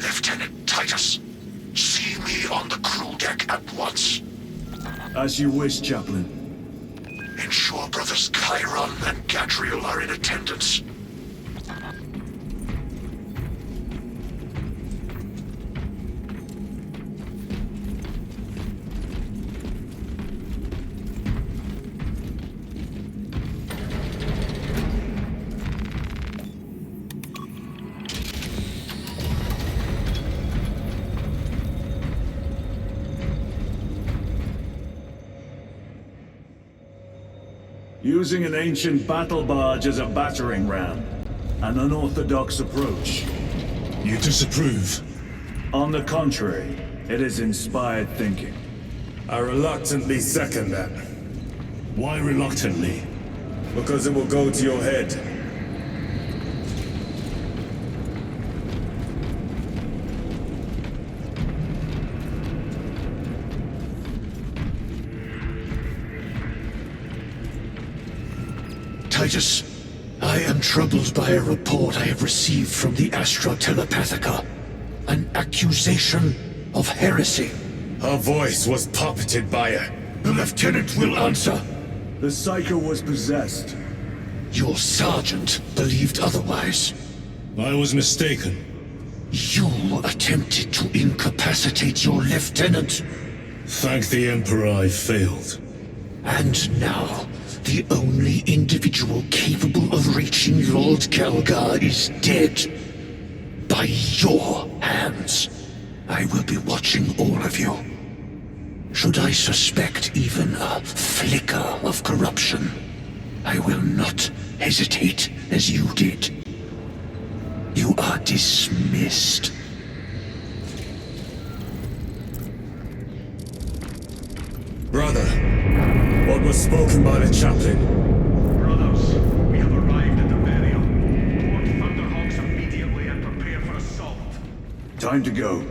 Lieutenant Titus, see me on the crew deck at once. As you wish, Chaplain. Ensure brothers Chiron and Gadriel are in attendance. Using an ancient battle barge as a battering ram. An unorthodox approach. You disapprove? On the contrary, it is inspired thinking. I reluctantly second that. Why reluctantly? Because it will go to your head. Titus, I am troubled by a report I have received from the Astra Telepathica. An accusation of heresy. Her voice was puppeted by her. The lieutenant will answer. The Psycho was possessed. Your sergeant believed otherwise. I was mistaken. You attempted to incapacitate your lieutenant. Thank the Emperor I failed. And now, the only individual capable of reaching Lord Kelgar is dead. By your hands. I will be watching all of you. Should I suspect even a flicker of corruption, I will not hesitate as you did. You are dismissed. Brother, what was spoken by the chaplain? Brothers, we have arrived at the burial. Board Thunderhawks immediately and prepare for assault. Time to go.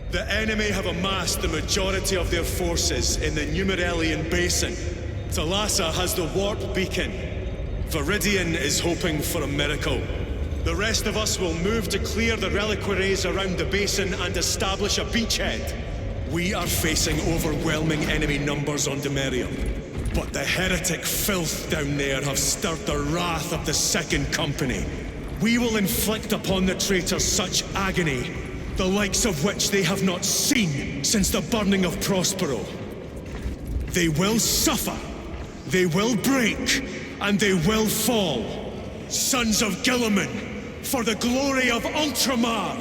The enemy have amassed the majority of their forces in the Numerelian Basin. Thalassa has the warp beacon. Viridian is hoping for a miracle. The rest of us will move to clear the reliquaries around the basin and establish a beachhead. We are facing overwhelming enemy numbers on Demerium. But the heretic filth down there have stirred the wrath of the Second Company. We will inflict upon the traitors such agony, the likes of which they have not seen since the burning of Prospero. They will suffer, they will break, and they will fall. Sons of Gilliman, for the glory of Ultramar!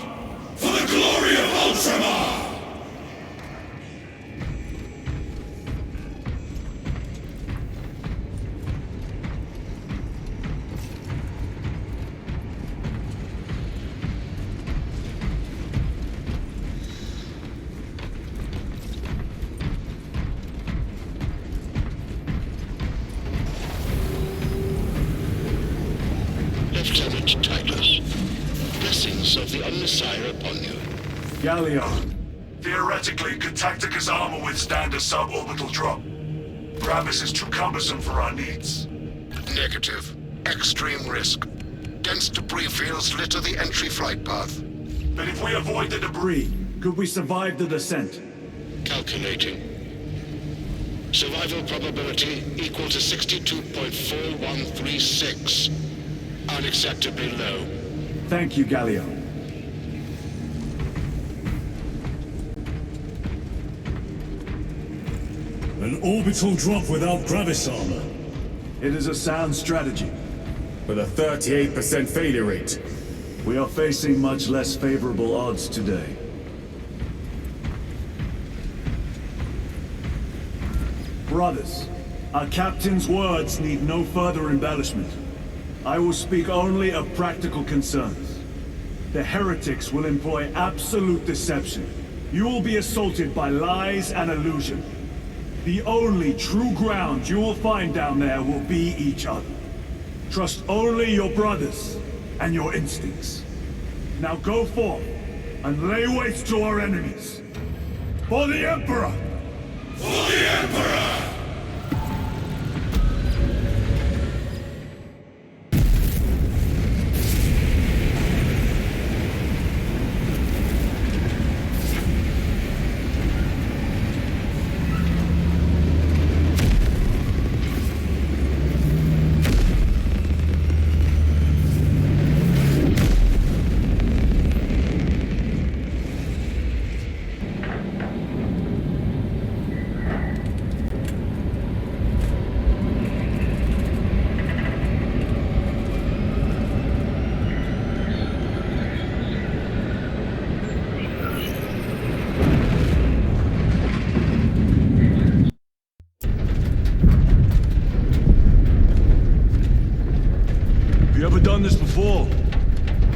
For the glory of Ultramar! Lieutenant Titus, blessings of the Omnissiah upon you. Galleon. Theoretically, could Tactica's armor withstand a suborbital drop? Gravis is too cumbersome for our needs. Negative. Extreme risk. Dense debris fields litter the entry flight path. But if we avoid the debris... Could we survive the descent? Calculating. Survival probability equal to 62.4136. Unacceptably low. Thank you, Galleon. An orbital drop without Gravis armor. It is a sound strategy. With a 38% failure rate. We are facing much less favorable odds today. Brothers, our captain's words need no further embellishment. I will speak only of practical concerns. the heretics will employ absolute deception. You will be assaulted by lies and illusion. The only true ground you will find down there will be each other. Trust only your brothers and your instincts. Now go forth and lay waste to our enemies. For the Emperor! For the Emperor! You ever done this before?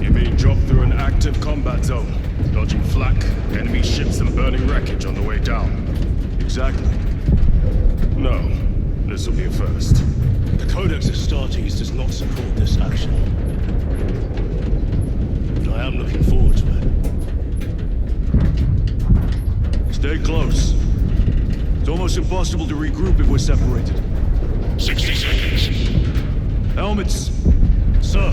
You mean drop through an active combat zone, dodging flak, enemy ships and burning wreckage on the way down? Exactly. No, this will be a first. The Codex Astartes does not support this action. But I am looking forward to it. Stay close. It's almost impossible to regroup if we're separated. 60 seconds. Helmets! Sir!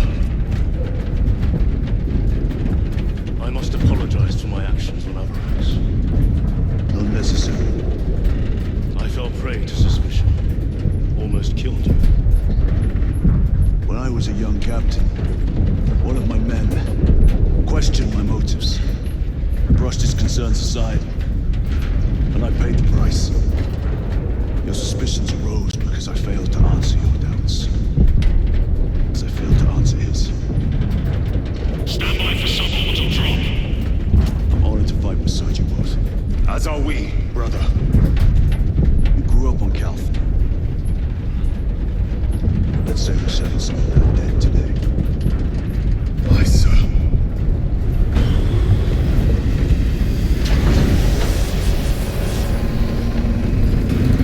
I must apologize for my actions on Avarax. Unnecessary. I fell prey to suspicion. Almost killed you. When I was a young captain, one of my men questioned my motives, brushed his concerns aside, and I paid the price. Your suspicions arose because I failed to answer your doubts. As I failed to answer his. Stand by for suborbital drop. I'm honored to fight beside you both. As are we, brother. You grew up on Calth. Let's say we settle some of that debt today. Aye, sir.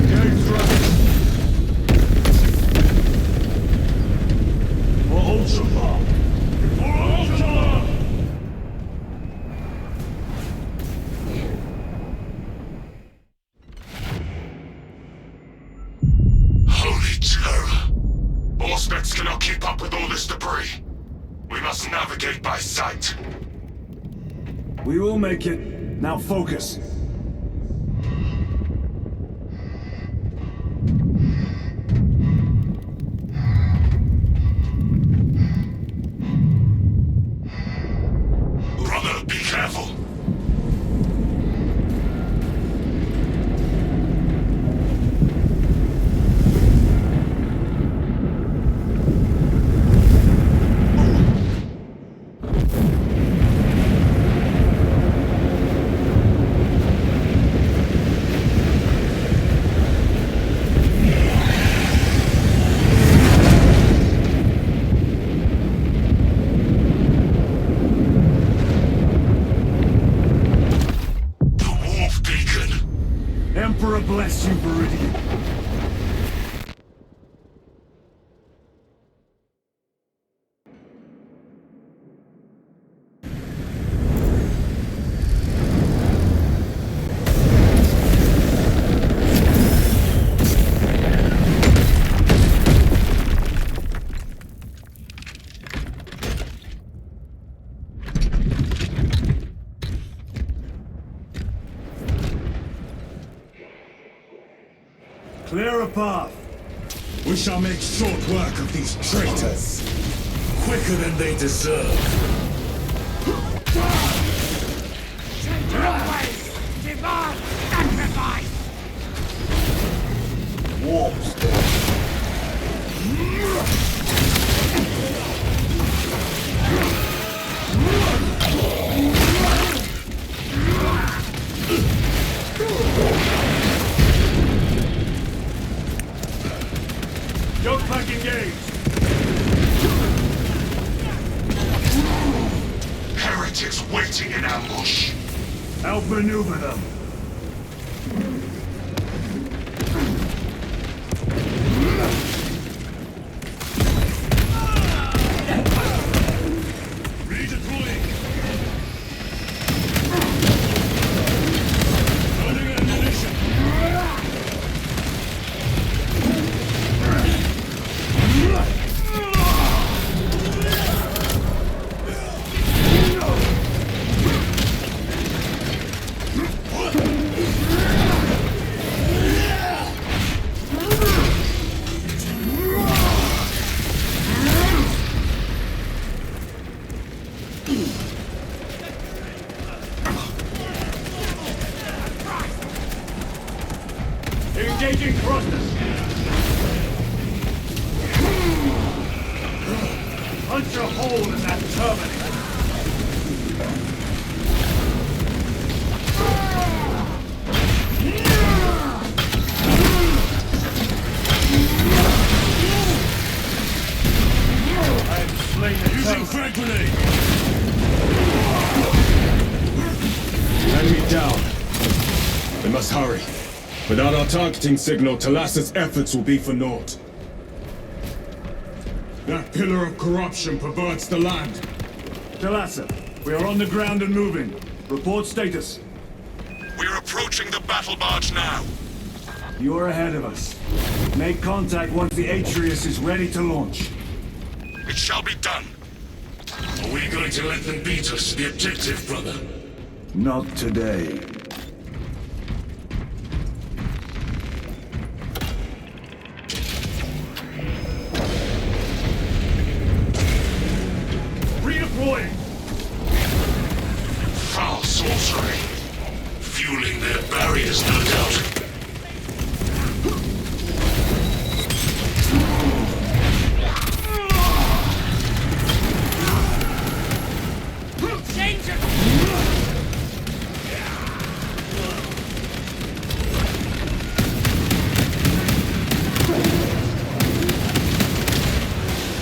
Gates ready. For Ultra Bomb. For Ultra! Holy terror. Auspex cannot keep up with all this debris. We must navigate by sight. We will make it. Now focus. Brother, be careful. Emperor bless you, Viridian. Clear a path. We shall make short work of these traitors. Quicker than they deserve. Demand sacrifice! Warps. Yoke pack engaged. rebels waiting in ambush. Outmaneuver them. Redeploying. Loading ammunition. Engaging thrusters. Punch a hole in that terminator. I have slain the Using terminator. frag grenade. Enemy down. We must hurry. Without our targeting signal, Talassa's efforts will be for naught. That pillar of corruption perverts the land. Talassa, we are on the ground and moving. Report status. We're approaching the battle barge now. You are ahead of us. Make contact once the Atreus is ready to launch. It shall be done. Are we going to let them beat us to the objective, brother? Not today. Redeploying! Foul sorcery. Fueling their barriers, no doubt. Danger!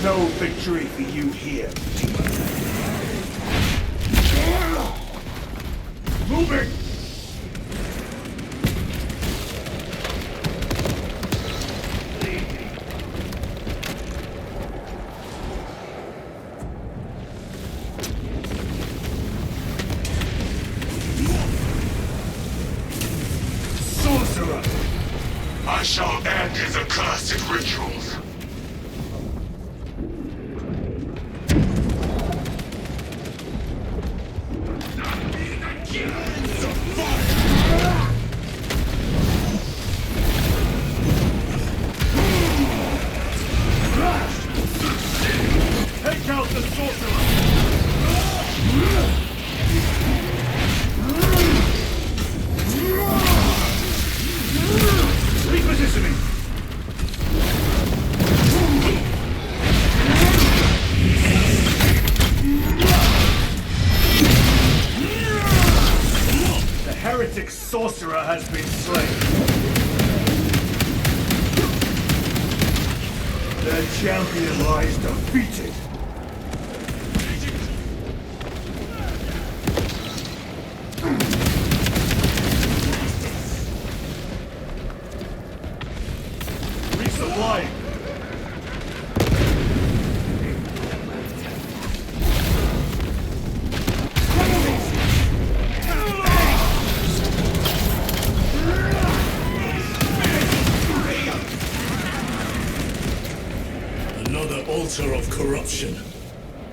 No victory for you here, demon. Moving! Sorcerer! I shall end his accursed rituals. Take out the sorcerer! Repositioning! The heretic sorcerer has been slain. The champion lies defeated. Resupplying. Another altar of corruption.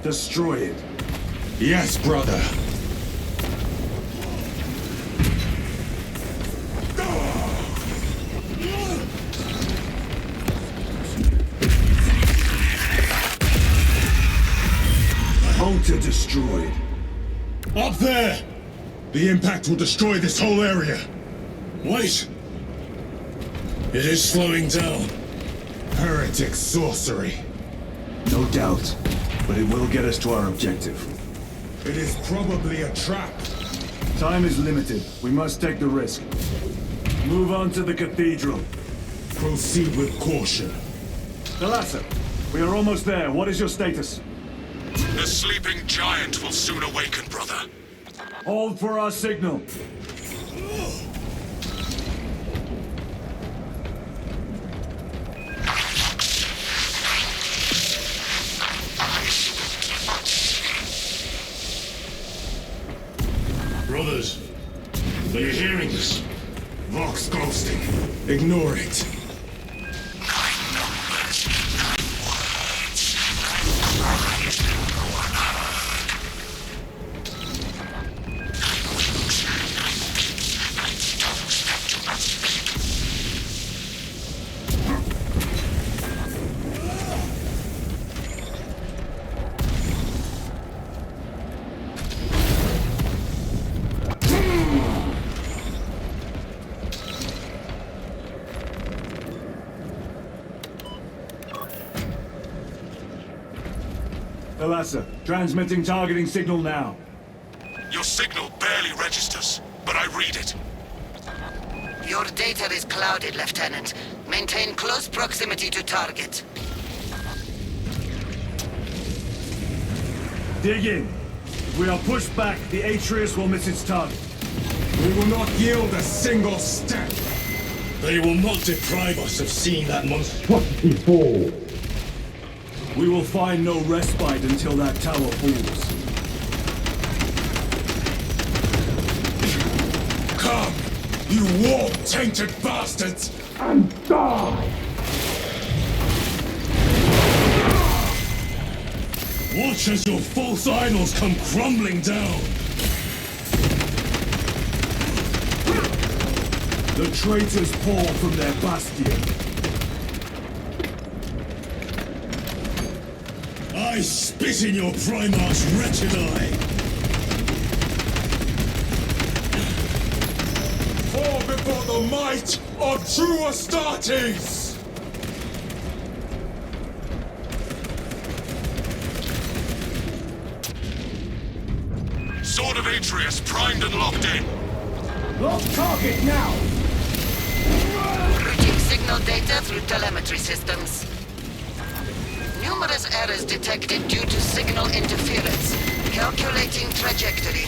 Destroy it. Yes, brother. Altar destroyed. Up there! The impact will destroy this whole area. Wait! It is slowing down. Heretic sorcery. No doubt, but it will get us to our objective. It is probably a trap. Time is limited. We must take the risk. Move on to the cathedral. Proceed with caution. Talassa, we are almost there. What is your status? The sleeping giant will soon awaken, brother. Hold for our signal. Brothers, are you hearing this? Vox ghosting. Ignore it. Elasa, transmitting targeting signal now. Your signal barely registers, but I read it. Your data is clouded, Lieutenant. Maintain close proximity to target. Dig in. If we are pushed back, the Atreus will miss its target. We will not yield a single step. They will not deprive us of seeing that monstrosity fall. We will find no respite until that tower falls. Come, you warp-tainted bastards! And die! Watch as your false idols come crumbling down! The traitors pour from their bastion. I spit in your Primarch's wretched eye! Fall before the might of true Astartes! Sword of Atreus primed and locked in. Lock target now! Routing signal data through telemetry systems. Numerous errors detected due to signal interference. Calculating trajectory.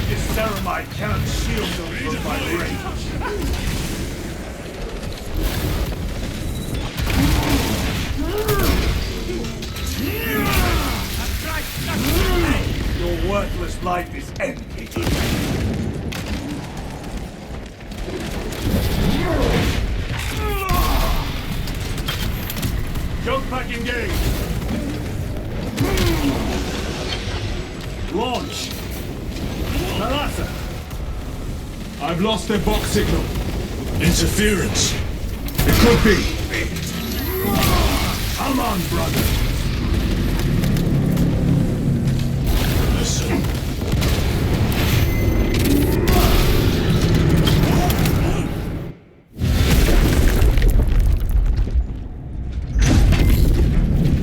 This ceramide cannot shield them from my range. Your worthless life is empty. Jump pack engaged. Launch. Elasa. I've lost their box signal. Interference. It could be. Come on, brother. Listen.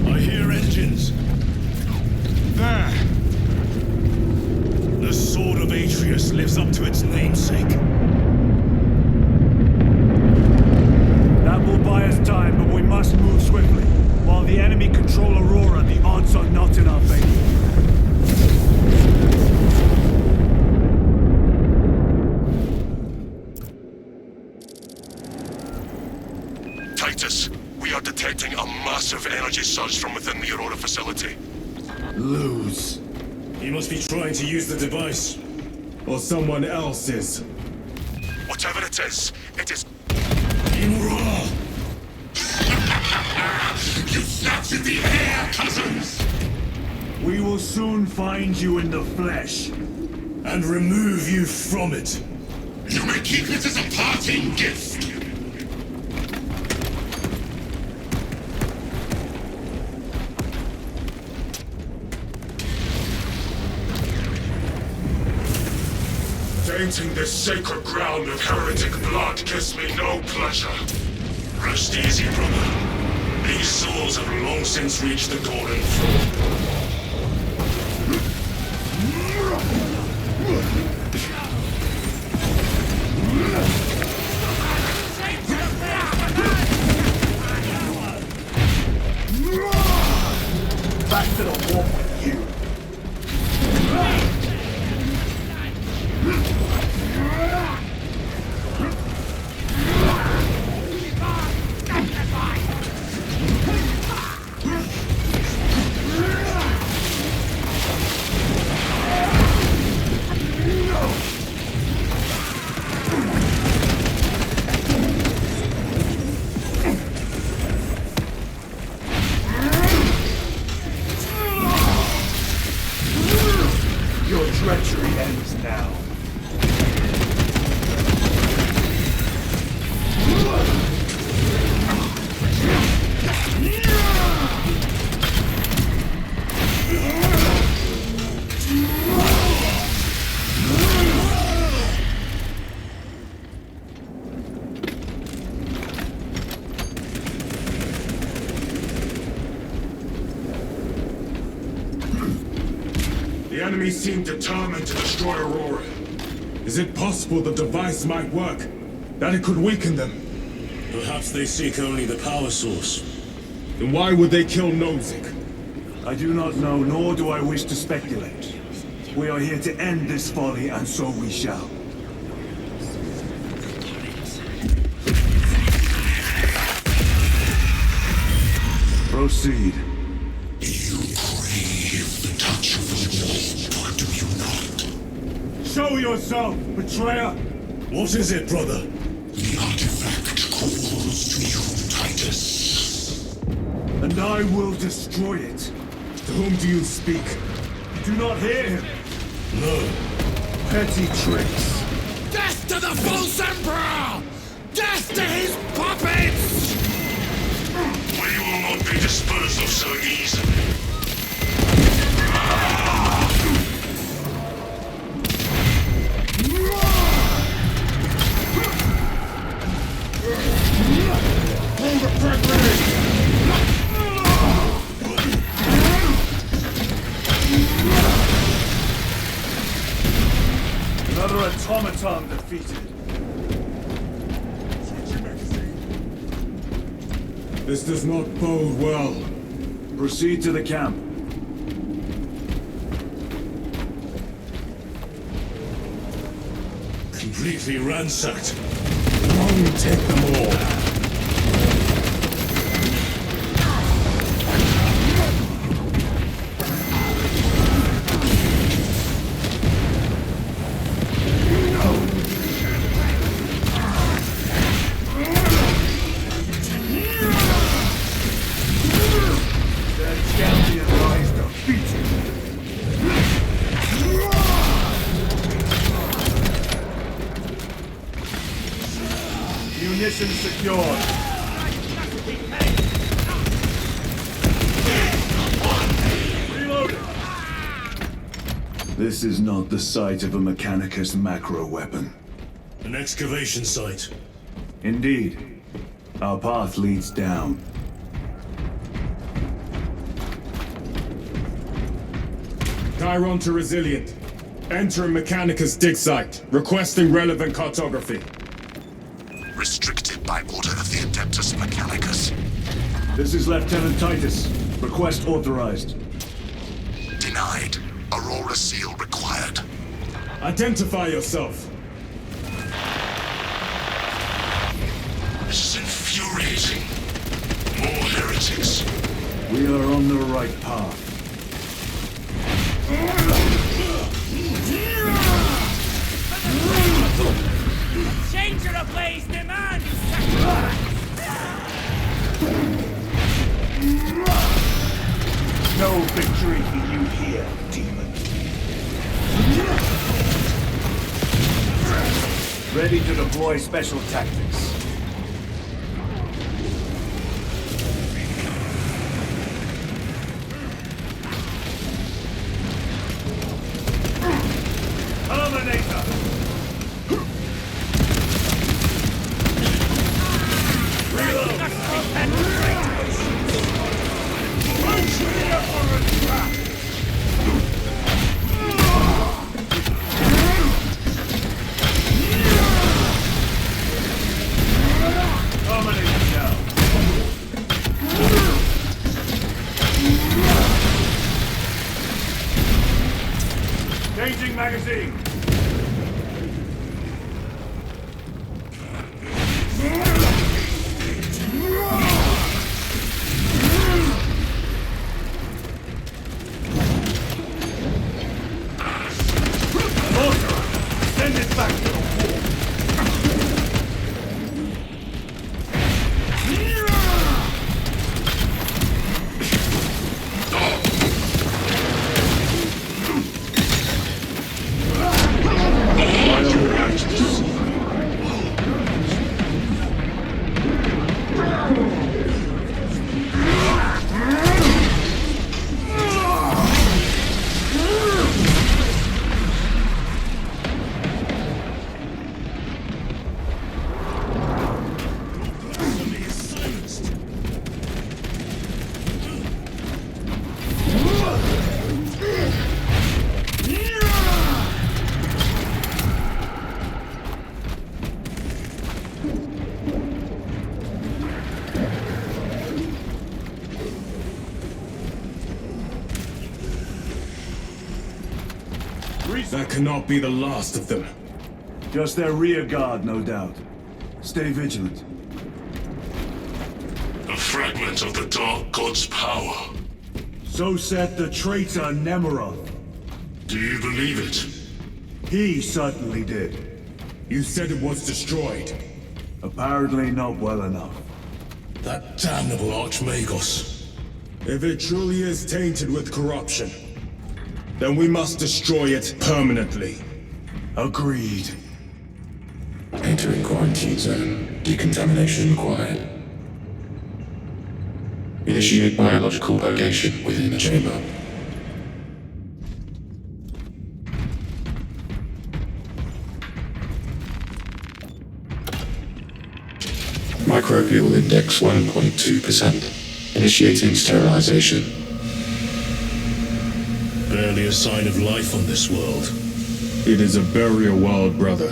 I hear engines. There. The Sword of Atreus lives up to its namesake. That will buy us time, but we must move swiftly. While the enemy control Aurora, the odds are not in our favor. Titus, we are detecting a massive energy surge from within the Aurora facility. Lose. He must be trying to use the device. Or someone else is. Whatever it is, Imura! You snapped in the air, cousins! We will soon find you in the flesh. And remove you from it. You may keep it as a parting gift. Tainting this sacred ground of heretic blood gives me no pleasure. Rest easy, brother. These souls have long since reached the golden throne. victory ends now. The enemy seem determined to destroy Aurora. Is it possible the device might work? That it could weaken them? Perhaps they seek only the power source. Then why would they kill Nozick? I do not know, nor do I wish to speculate. We are here to end this folly, and so we shall. Proceed. You crave the touch of the Lord, do you not? Show yourself, betrayer! What is it, brother? The artifact calls to you, Titus. And I will destroy it. To whom do you speak? Do not hear him. No. Petty tricks. Death to the false emperor! Death to his puppets! We will not be disposed of so easily. Another automaton defeated. This does not bode well. Proceed to the camp. Completely ransacked. Long take them all. Munition secured. Reloading. This is not the site of a Mechanicus macro weapon. An excavation site. Indeed. Our path leads down. Chiron to Resilient. Entering Mechanicus dig site. Requesting relevant cartography. Restricted by order of the Adeptus Mechanicus. This is Lieutenant Titus. Request authorized. Denied. Aurora seal required. Identify yourself. This is infuriating. More heretics. We are on the right path. Changer of blaze demand sacrifice! No victory for you here, demon. Ready to deploy special tactics. Terminator! Changing magazine! Send it back to the wall! That cannot be the last of them. Just their rear guard, no doubt. Stay vigilant. A fragment of the Dark God's power. So said the traitor Nemeroth. Do you believe it? He certainly did. You said it was destroyed. Apparently not well enough. That damnable Archmagos. If it truly is tainted with corruption, then we must destroy it permanently. Agreed. Entering quarantine zone. Decontamination required. Initiate biological purgation within the chamber. Microbial index 1.2%. Initiating sterilization. Barely a sign of life on this world. It is a burial world, brother.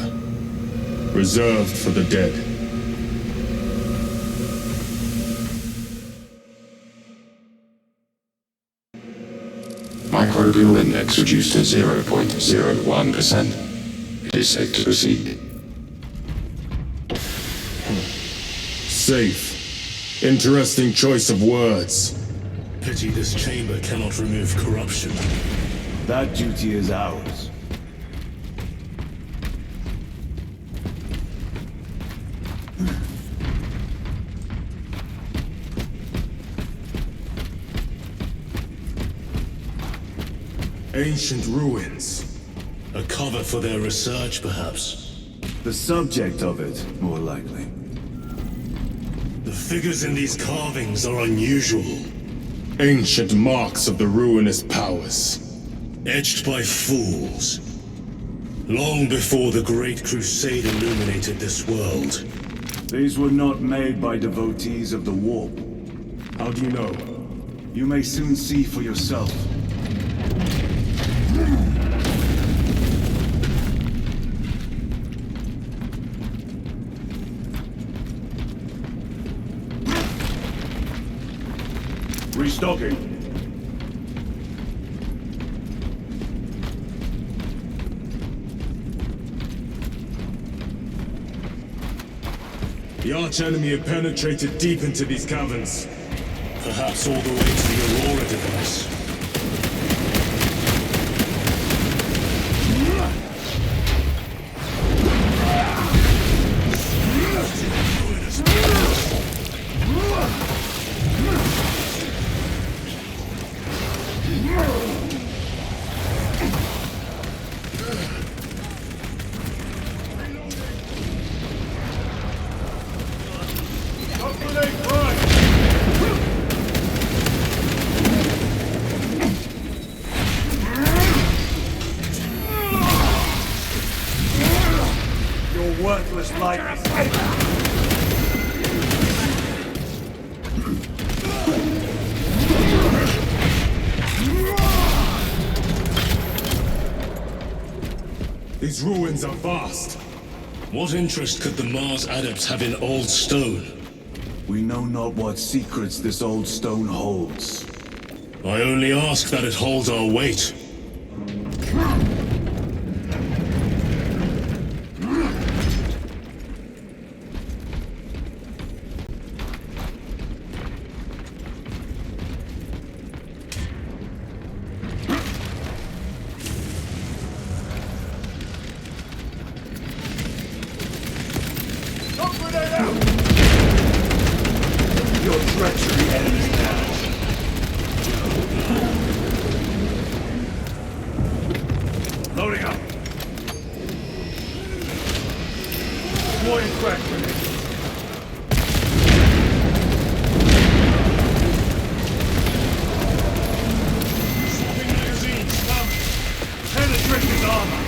Reserved for the dead. Microbial index reduced to 0.01%. It is safe to proceed. Safe. Interesting choice of words. Pity this chamber cannot remove corruption. That duty is ours. Ancient ruins. A cover for their research, perhaps. The subject of it, more likely. The figures in these carvings are unusual. Ancient marks of the ruinous powers. Etched by fools. Long before the Great Crusade illuminated this world. These were not made by devotees of the warp. How do you know? You may soon see for yourself. Restocking. The archenemy have penetrated deep into these caverns. Perhaps all the way to the Aurora device. Worthless light. These ruins are vast. What interest could the Mars adepts have in old stone? We know not what secrets this old stone holds. I only ask that it holds our weight. Your treachery ends now. Loading up. Deploying crack grenade. Swapping magazines, come! Penetrate his armor.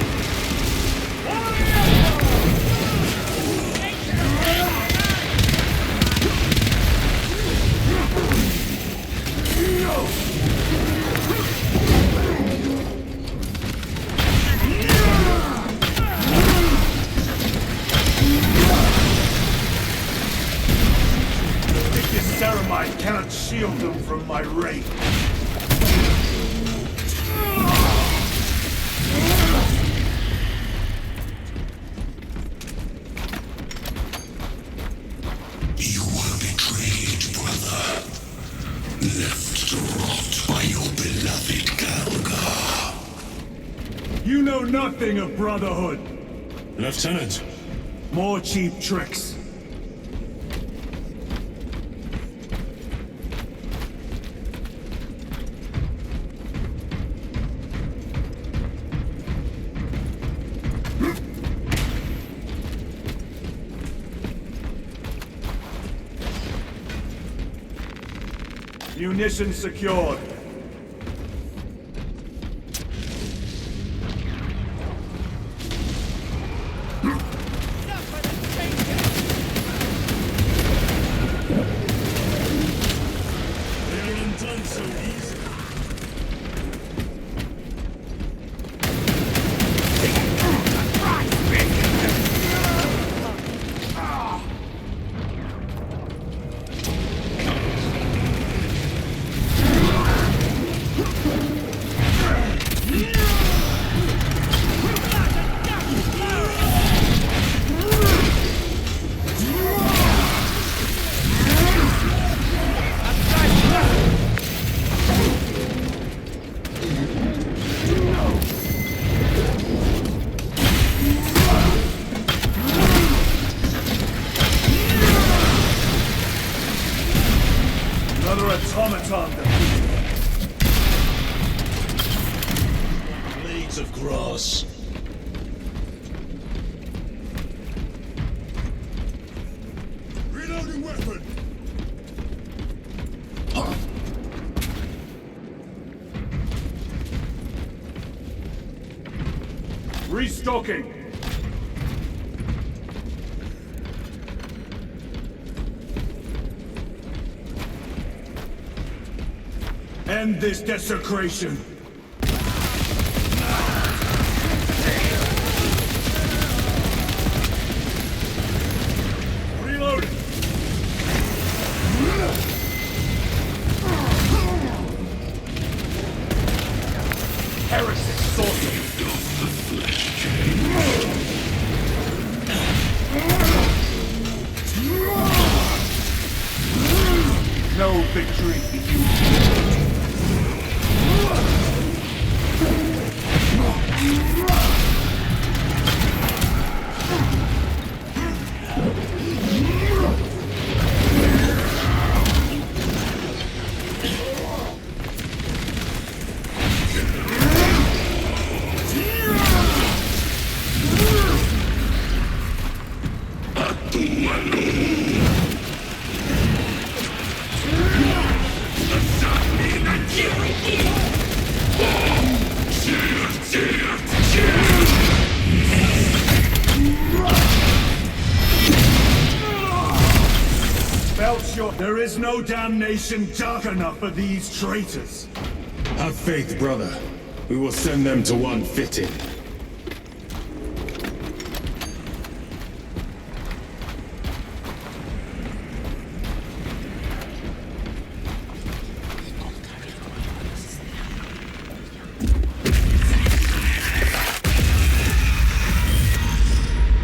This ceramide cannot shield them from my rain. nothing of brotherhood. Lieutenant, More cheap tricks. Munitions secured. Another automaton defeated. blades of grass. Reloading weapon! Restocking. End this desecration. Reloading. Heretic sorcery. No victory. There is no damnation dark enough for these traitors. Have faith, brother. We will send them to one fitting.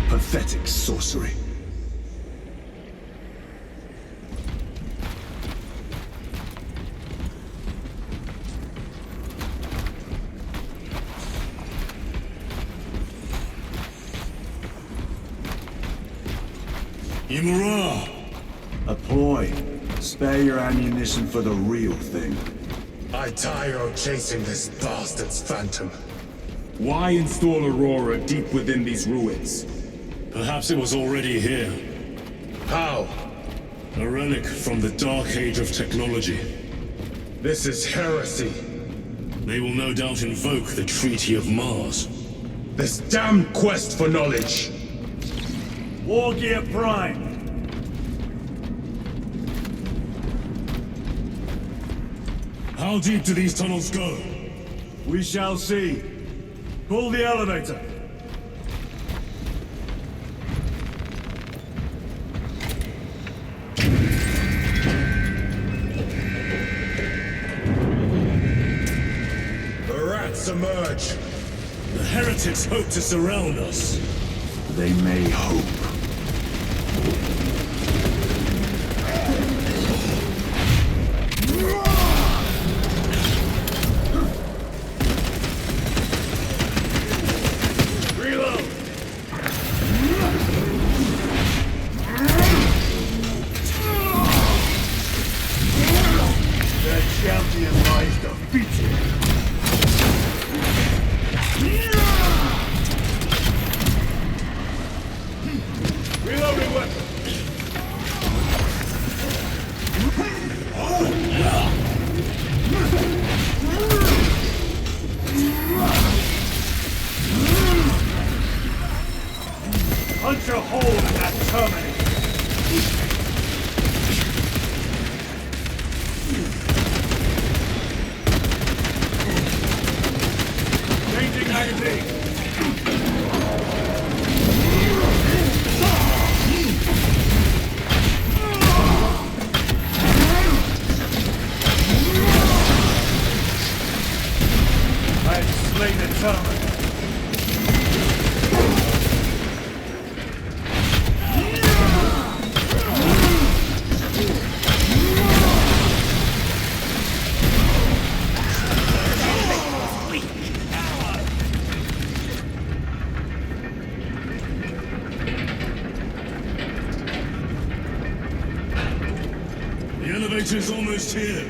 Pathetic sorcery. Imura! A ploy. Spare your ammunition for the real thing. I tire of chasing this bastard's phantom. Why install Aurora deep within these ruins? Perhaps it was already here. How? A relic from the Dark Age of technology. This is heresy. They will no doubt invoke the Treaty of Mars. This damned quest for knowledge! War Gear Prime. How deep do these tunnels go? We shall see. Pull the elevator. The rats emerge. The heretics hope to surround us. They may hope. Punch a hole in that terminator! Changing magazine! I have slain the terminator! The elevator's almost here.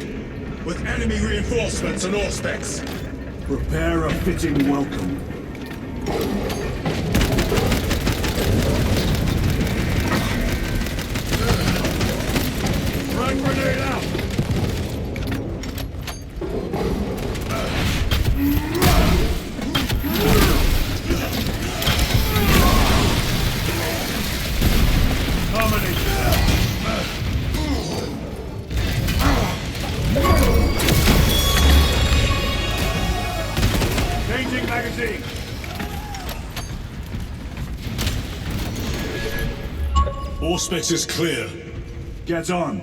With enemy reinforcements and Auspex. Prepare a fitting welcome. Frag grenade out! Terminator out! Changing magazine! Auspex is clear. Get on!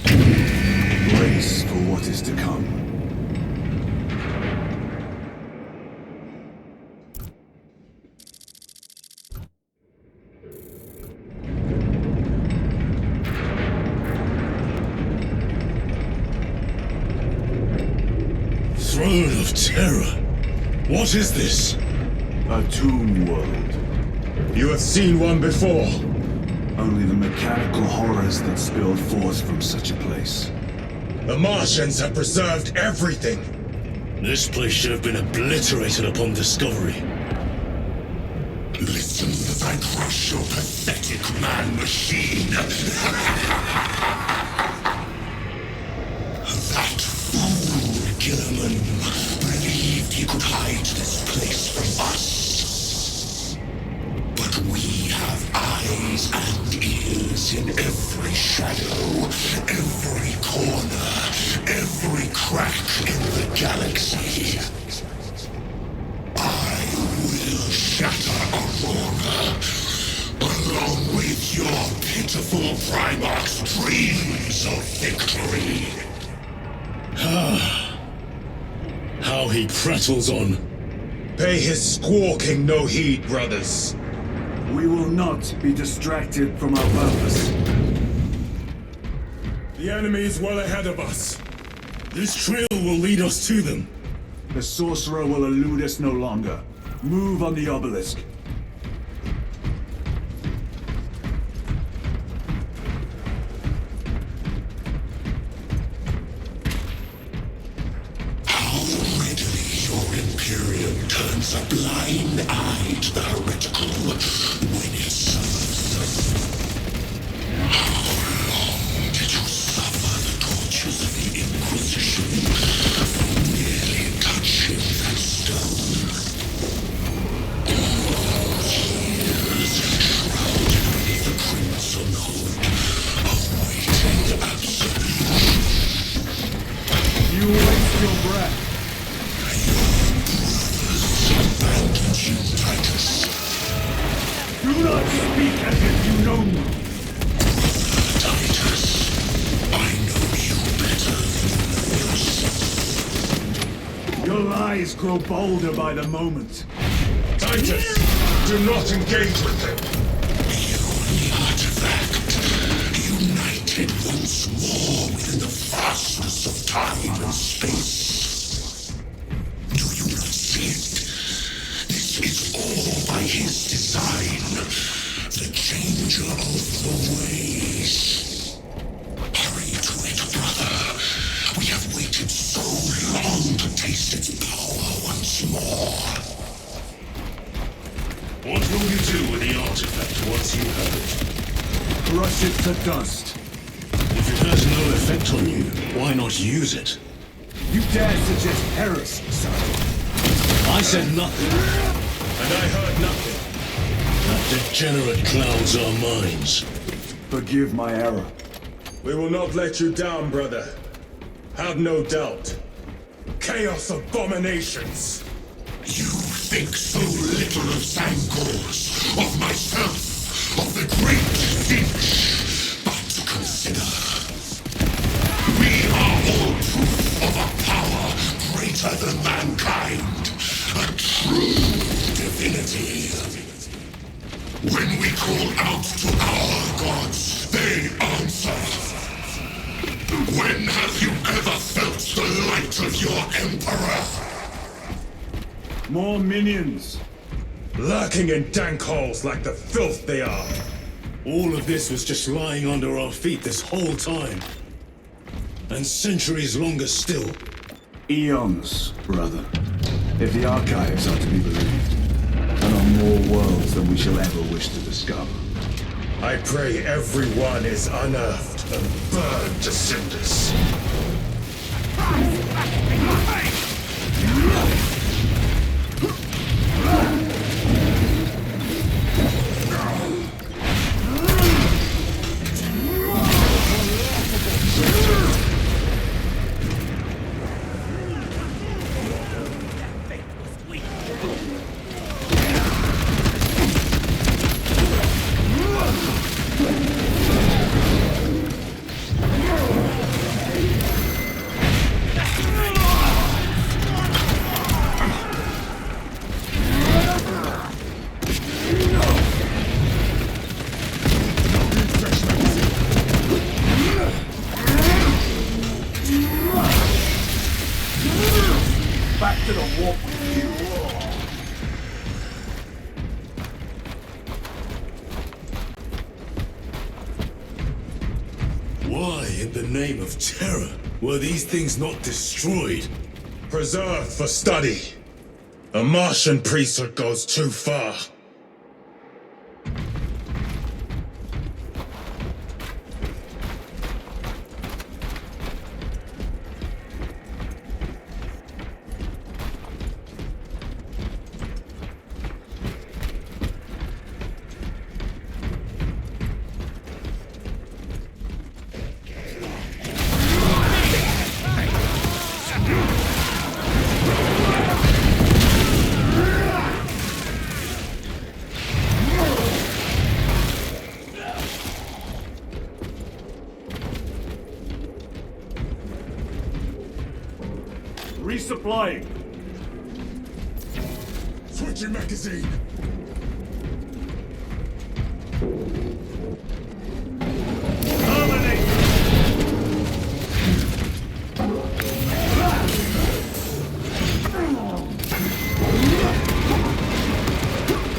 Brace for what is to come. Throne of Terror. What is this? A tomb world. You have seen one before. Only the mechanical horrors that spilled forth from such a place. The Martians have preserved everything. This place should have been obliterated upon discovery. Listen as I crush your pathetic man-machine. That fool Gilliman believed he could hide this place from us. But we have eyes and ears in every shadow, every corner, every crack in the galaxy. I will shatter Aurora, along with your pitiful Primarch's dreams of victory. How he prattles on. Pay his squawking no heed, brothers. We will not be distracted from our purpose. The enemy is well ahead of us. This trail will lead us to them. The sorcerer will elude us no longer. Move on the obelisk. Turns a blind eye to the heretical when it serves us. How long did you suffer the tortures of the Inquisition for merely touching that stone? All years shrouded beneath the crimson hood, awaiting absolution. You waste your breath. Abandoned you, Titus. Do not speak as if you know me. Titus, I know you better than Your lies grow bolder by the moment. Titus, do not engage with them. the artifact, united once more within the vastness of time and space. Do you not see it? This is all by his design, the changer of the ways. Hurry to it, brother. We have waited so long to taste its power once more. What will you do with the artifact once you have it? Crush it to dust. If it has no effect worked on you. Why not use it? You dare suggest heresy, son? I said nothing. And I heard nothing. That degenerate clouds our minds. Forgive my error. We will not let you down, brother. Have no doubt. Chaos abominations! You think so little of Zangors, of myself, of the great Finch. But consider, we are all proof of a power greater than mankind, a true divinity. When we call out to our gods, they answer. When have you ever felt the light of your Emperor? More minions. Lurking in dank holes like the filth they are. All of this was just lying under our feet this whole time. And centuries longer still. Eons, brother. If the archives are to be believed. There are more worlds than we shall ever wish to discover. I pray everyone is unearthed and burned to cinders. Back to the warp. Why, in the name of terror, were these things not destroyed? Preserved for study. A Martian priesthood goes too far. Resupplying. Switching magazine. Terminate.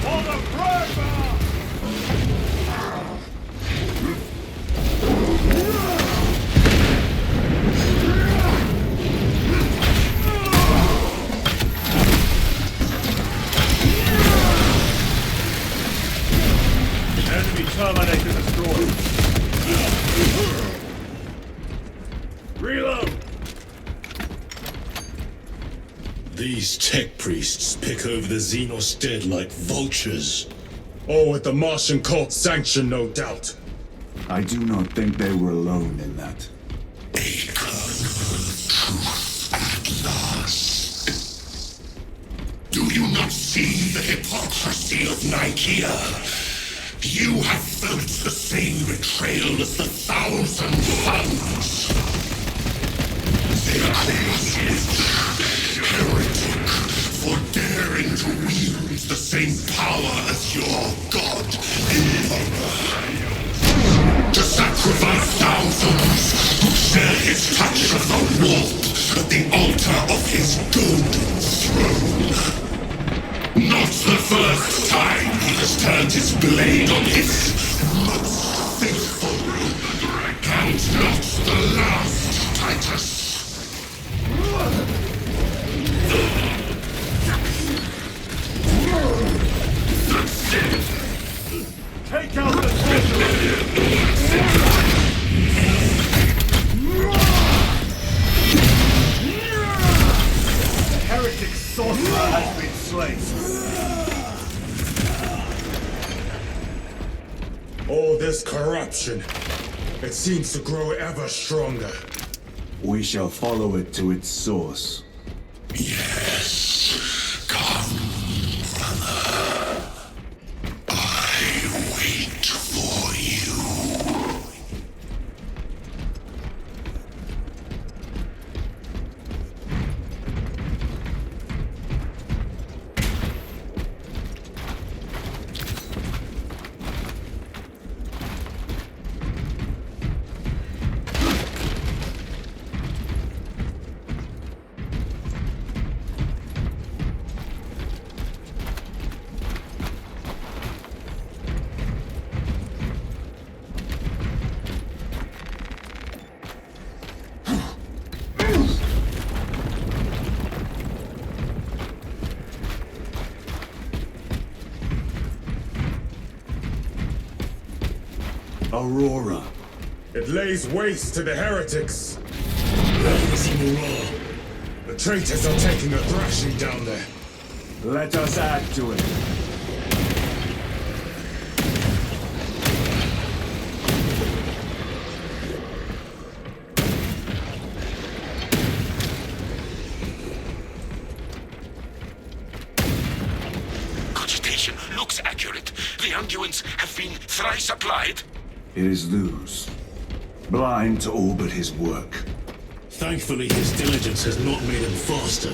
For the Prima! Enemy Terminator destroyed. Reload! These tech priests pick over the Xenos dead like vultures. All with the Martian cult's sanction, no doubt. I do not think they were alone in that. A kernel of truth at last. Do you not see the hypocrisy of Nicaea? You have felt the same betrayal as the Thousand Suns. They accuse you, heretic, for daring to wield the same power as your god, Emperor. To sacrifice thousands who share his touch of the warp at the altar of his golden throne. Not the first time he has turned his blade on his most faithful. And not the last, Titus. Take out the treasure! place. All this corruption, it seems to grow ever stronger. We shall follow it to its source. Yes. Come, brother. I wait for you. Aurora. It lays waste to the heretics. Aurora. The traitors are taking a thrashing down there. Let us add to it. Cogitation looks accurate. The unguents have been thrice applied. It is Luz. Blind to all but his work. Thankfully, his diligence has not made him faster.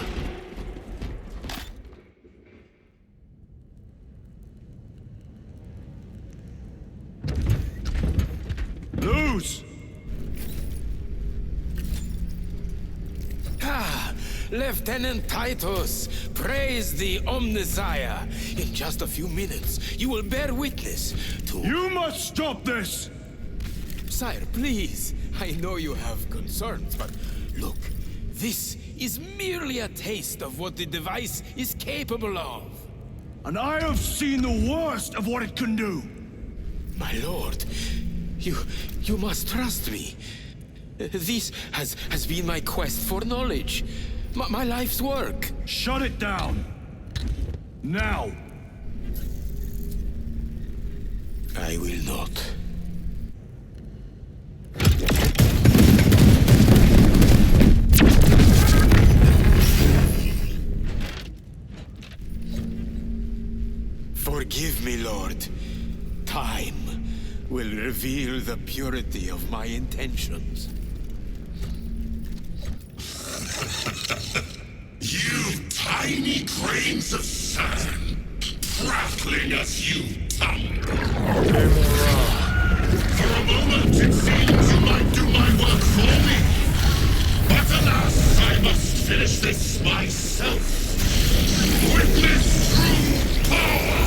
Luz! Ah, Lieutenant Titus, praise the Omnisire. In just a few minutes, you will bear witness to... You must stop this! Sire, please. I know you have concerns, but look, this is merely a taste of what the device is capable of. And I have seen the worst of what it can do. My lord, you must trust me. This has been my quest for knowledge. My life's work. Shut it down. Now. I will not. Forgive me, Lord. Time will reveal the purity of my intentions. You tiny grains of sand, prattling as you tumble. For a moment, it seems you might do my work for me. But alas, I must finish this myself. Witness true power!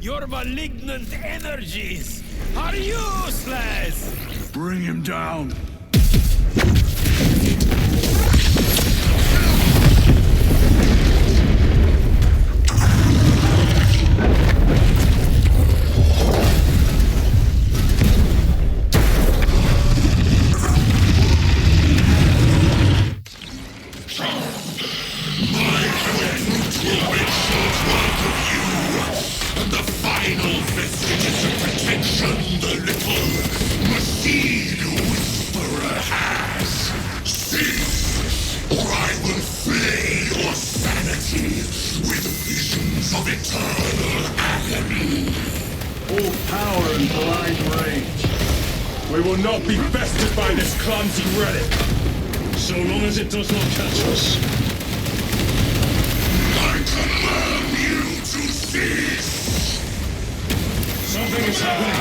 Your malignant energies are useless! Bring him down. We will not be bested by this clumsy relic. So long as it does not catch us. I command you to cease! Something is happening.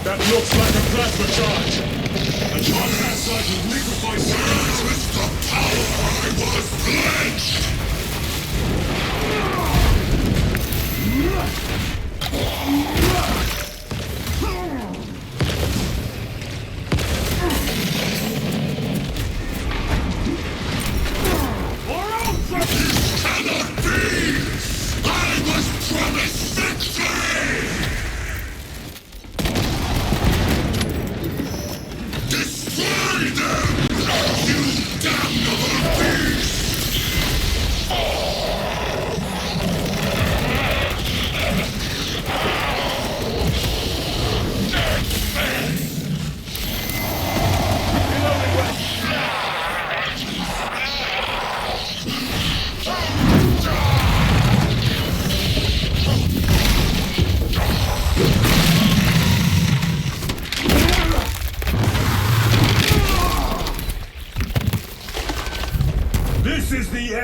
That looks like a plasma charge. A charge that size will liquefy souls. Where is the power I was pledged? This cannot be! I was promised victory!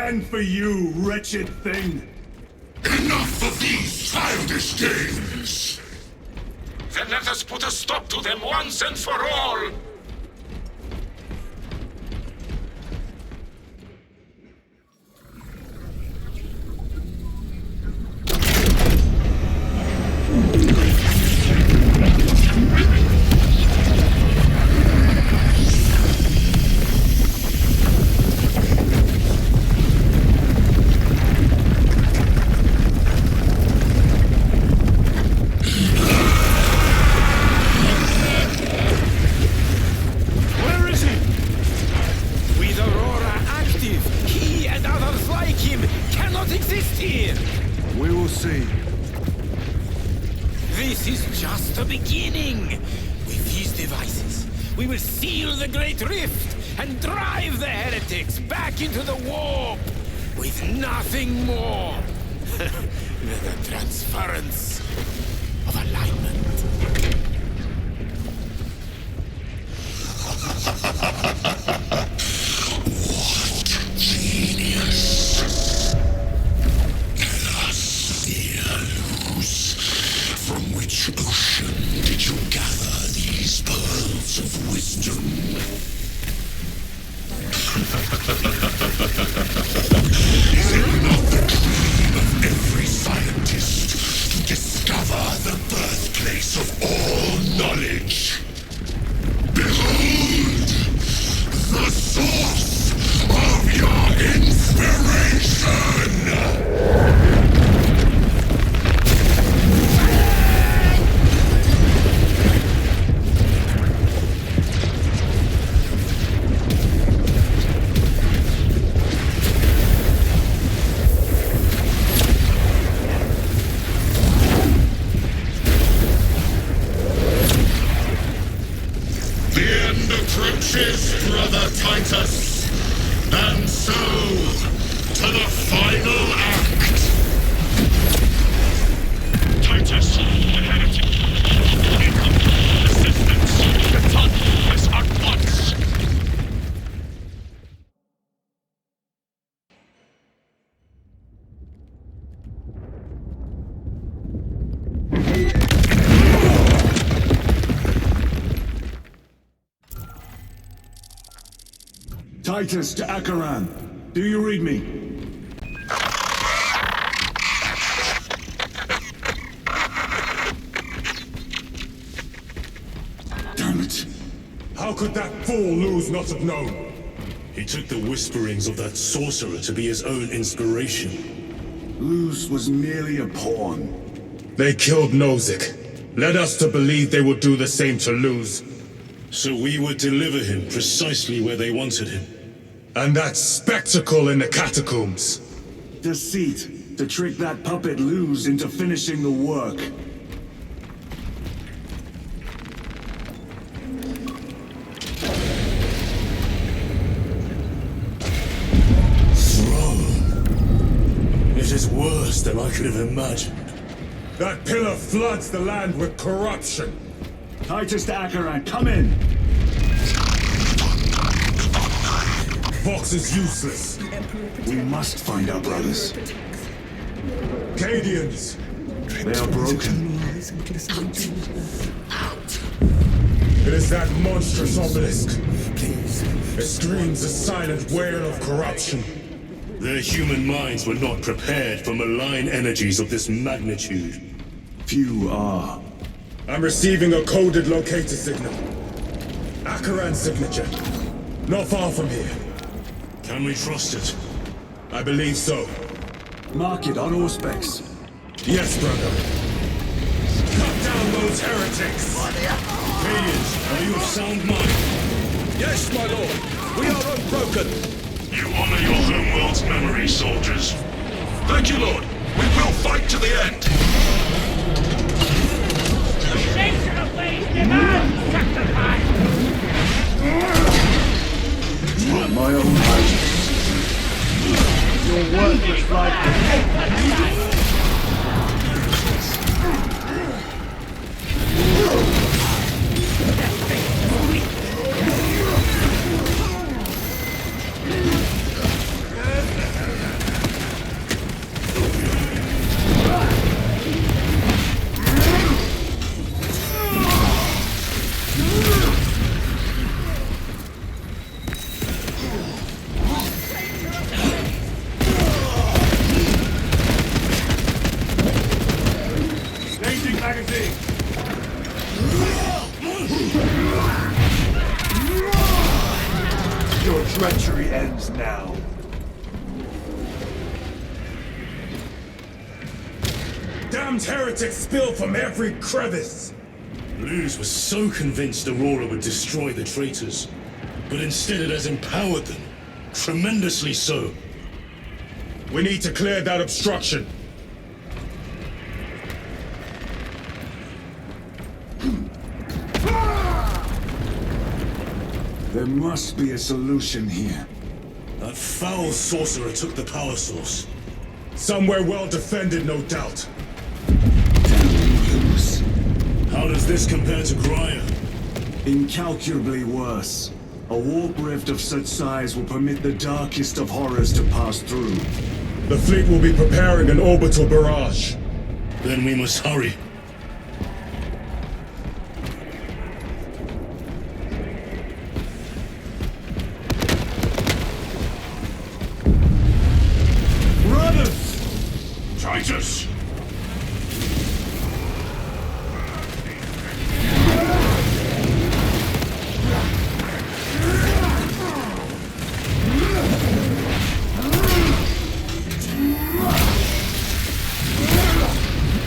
And for you, wretched thing. Enough of these childish games! Then let us put a stop to them once and for all! This is just the beginning. With these devices, we will seal the Great Rift and drive the heretics back into the warp with nothing more than the transference of alignment. What genius! From which ocean did you gather these pearls of wisdom? Is it not the dream of every scientist to discover the birthplace of all knowledge? Behold, the source of your inspiration! Approaches, Brother Titus, and so to the final act. Titus, the heretic. Assistance, return us at once. Titus to Acheran. Do you read me? Damn it. How could that fool Luz not have known? He took the whisperings of that sorcerer to be his own inspiration. Luz was merely a pawn. They killed Nozick. Led us to believe they would do the same to Luz. So we would deliver him precisely where they wanted him. And that spectacle in the catacombs. Deceit, to trick that puppet Luz into finishing the work. Throne. It is worse than I could have imagined. That pillar floods the land with corruption. Titus to Acheran, come in! Vox is useless. We must find our brothers. Cadians! They are broken. It is that monstrous obelisk. It screams a silent wail of corruption. Their human minds were not prepared for malign energies of this magnitude. Few are. I'm receiving a coded locator signal. Acheran's signature. Not far from here. Can we trust it? I believe so. Mark it on Auspex. Yes, brother. Cut down those heretics! Radiant, are you of sound mind? Yes, my lord. We are unbroken. You honor your homeworld's memory, soldiers. Thank you, Lord. We will fight to the end. My own life. Your worthless life. Damned heretics spill from every crevice! Luz was so convinced Aurora would destroy the traitors, but instead it has empowered them. Tremendously so. We need to clear that obstruction. There must be a solution here. That foul sorcerer took the power source. Somewhere well defended, no doubt. How does this compare to Graia? Incalculably worse. A warp rift of such size will permit the darkest of horrors to pass through. The fleet will be preparing an orbital barrage. Then we must hurry. Titus!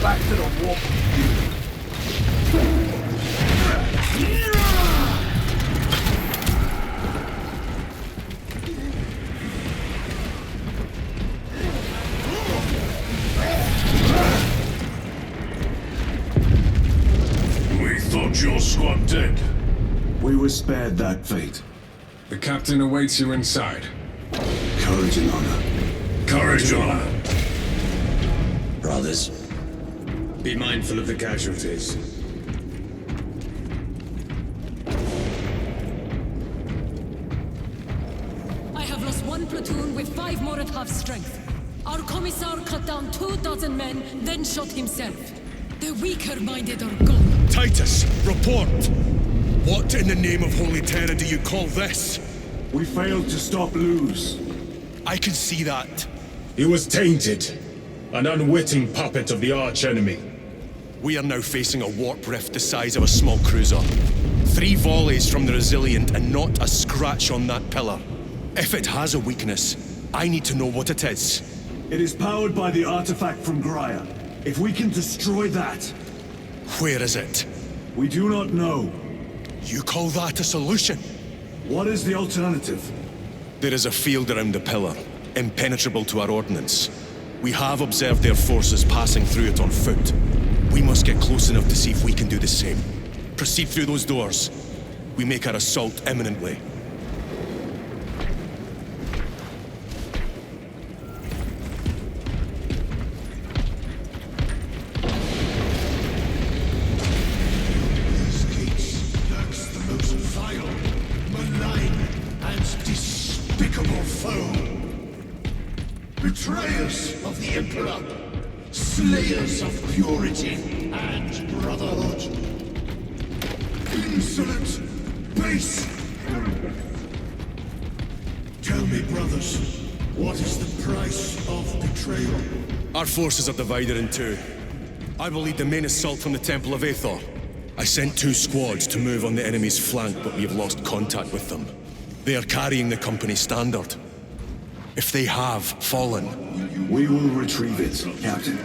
Back to the warp. Your squad dead. We were spared that fate. The captain awaits you inside. Courage and honor. Courage and honor. Brothers, be mindful of the casualties. I have lost one platoon with 5 more at half strength. Our commissar cut down 2,000 men, then shot himself. The weaker-minded are gone. Titus, report! What in the name of Holy Terra do you call this? We failed to stop Luz. I can see that. He was tainted. An unwitting puppet of the arch-enemy. We are now facing a warp rift the size of a small cruiser. 3 volleys from the Resilient and not a scratch on that pillar. If it has a weakness, I need to know what it is. It is powered by the artifact from Graia. If we can destroy that... Where is it? We do not know. You call that a solution? What is the alternative? There is a field around the pillar, impenetrable to our ordnance. We have observed their forces passing through it on foot. We must get close enough to see if we can do the same. Proceed through those doors. We make our assault imminently. Betrayers of the Emperor, slayers of purity and brotherhood. Insolent, base. Tell me, brothers, what is the price of betrayal? Our forces are divided in 2. I will lead the main assault from the Temple of Aethor. I sent 2 squads to move on the enemy's flank, but we have lost contact with them. They are carrying the company standard. If they have fallen... We will retrieve it, Captain.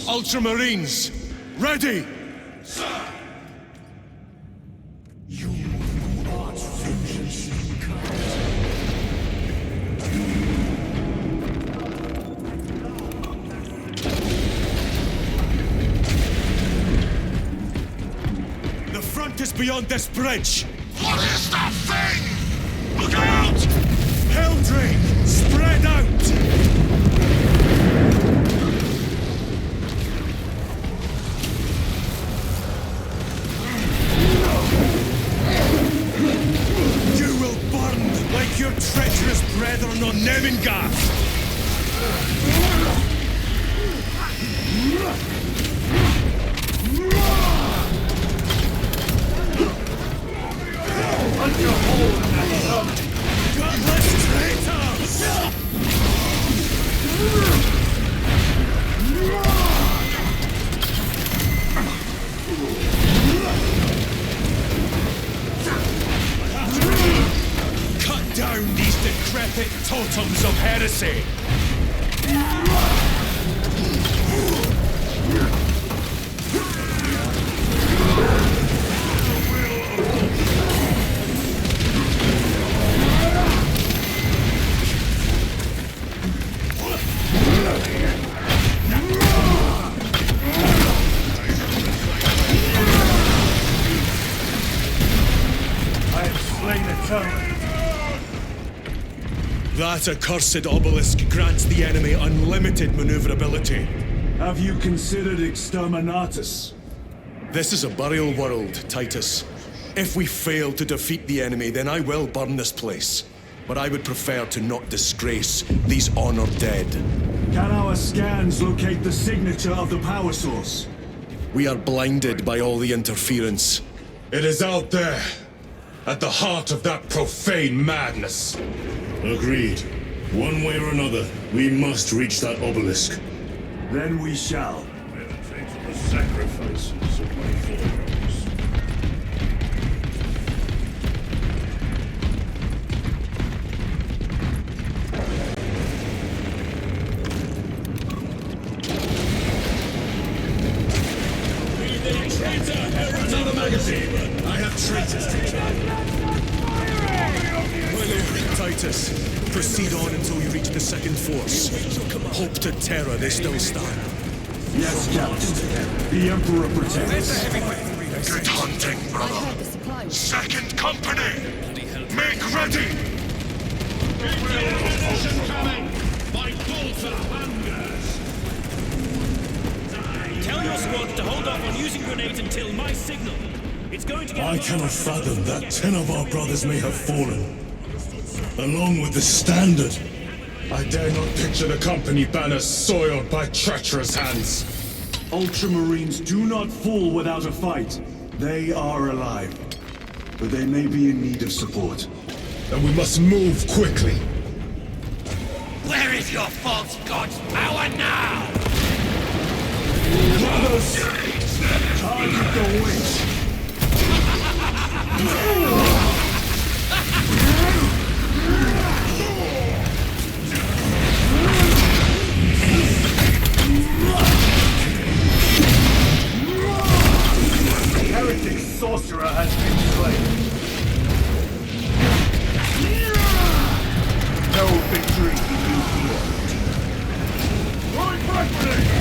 Ultramarines! Ready! Sir! You art vengeance incarnate. The front is beyond this bridge! What is that thing? Look out! Helldrake! Spread out! You will burn like your treacherous brethren on Nemengath! Godless traitors! Cut down these decrepit totems of heresy! That accursed obelisk grants the enemy unlimited maneuverability. Have you considered exterminatus? This is a burial world, Titus. If we fail to defeat the enemy, then I will burn this place. But I would prefer to not disgrace these honored dead. Can our scans locate the signature of the power source? We are blinded by all the interference. It is out there, at the heart of that profane madness. Agreed. One way or another, we must reach that obelisk. Then we shall. Meditate on the sacrifices of my forebears. Another magazine! I have traitors to kill. My lord, Titus, proceed on until you reach the second force. Hope to terror they still stand. Yes, Captain. The Emperor protects. Good hunting, I brother. have the supplies. Second company! Make ready! My bolter hungers! Tell your squad to hold off on using grenades until my signal. It's going to get... I cannot fathom that 10 of our brothers may have fallen. Along with the Standard. I dare not picture the company banner soiled by treacherous hands. Ultramarines do not fall without a fight. They are alive. But they may be in need of support. And we must move quickly. Where is your false god's power now? Brothers! Target the witch! The heretic sorcerer has been slain. No victory is here. Right back there!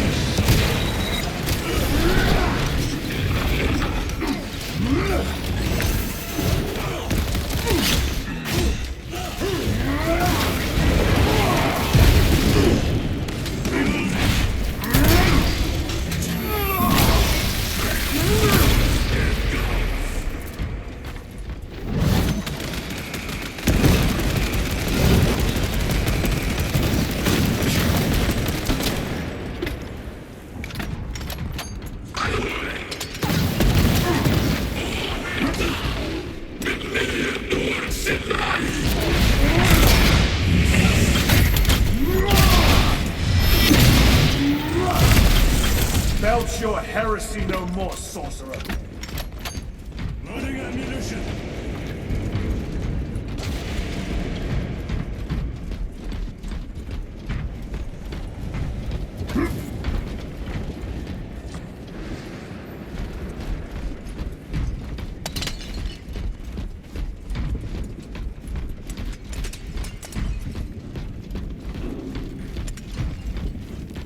Belch your heresy no more, sorcerer. Loading ammunition.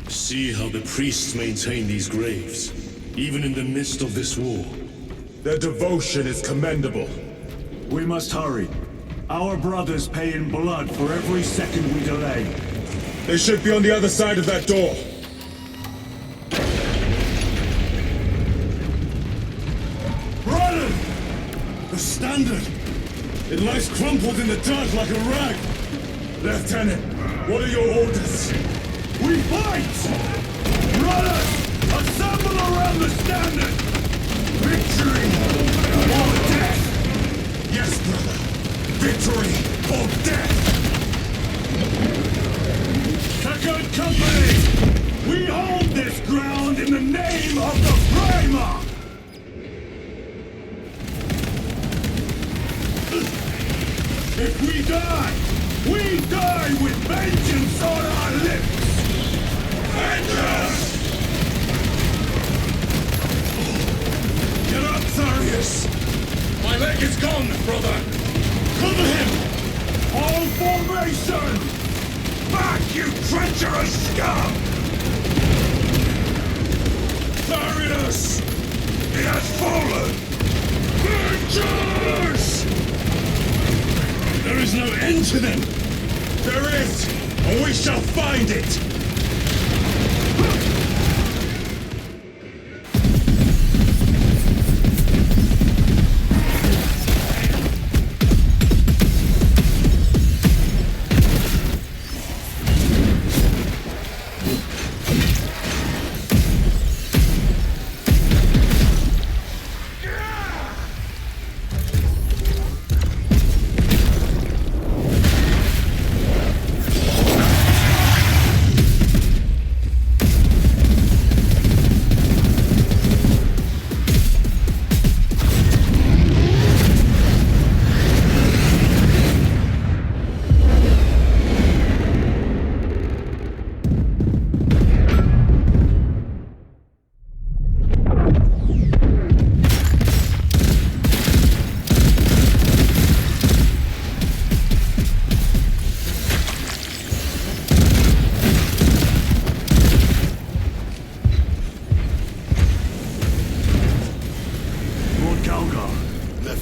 See how the priests maintain these graves, even in the midst of this war. Their devotion is commendable. We must hurry. Our brothers pay in blood for every second we delay. They should be on the other side of that door. Brother! The Standard! It lies crumpled in the dirt like a rag! Lieutenant, what are your orders? We fight! Brothers, assemble around the Standard! Victory or death! Yes, brother. Victory or death! Second Company! We hold this ground in the name of the Primer! If we die with vengeance on our lips! Vengeance! Get up, Tharius! My leg is gone, brother! Cover him! All formation! Back, you treacherous scum! Tharius! He has fallen! Vengeance! There is no end to them! There is, and we shall find it!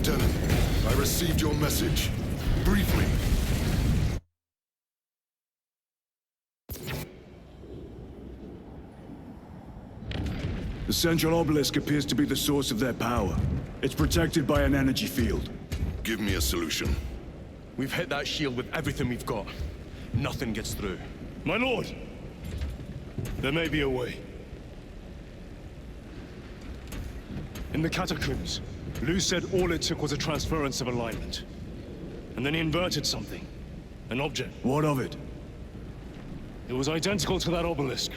Lieutenant, I received your message. Briefly. The central obelisk appears to be the source of their power. It's protected by an energy field. Give me a solution. We've hit that shield with everything we've got. Nothing gets through. My lord! There may be a way. In the catacombs, Lu said all it took was a transference of alignment. And then he inverted something. An object. What of it? It was identical to that obelisk.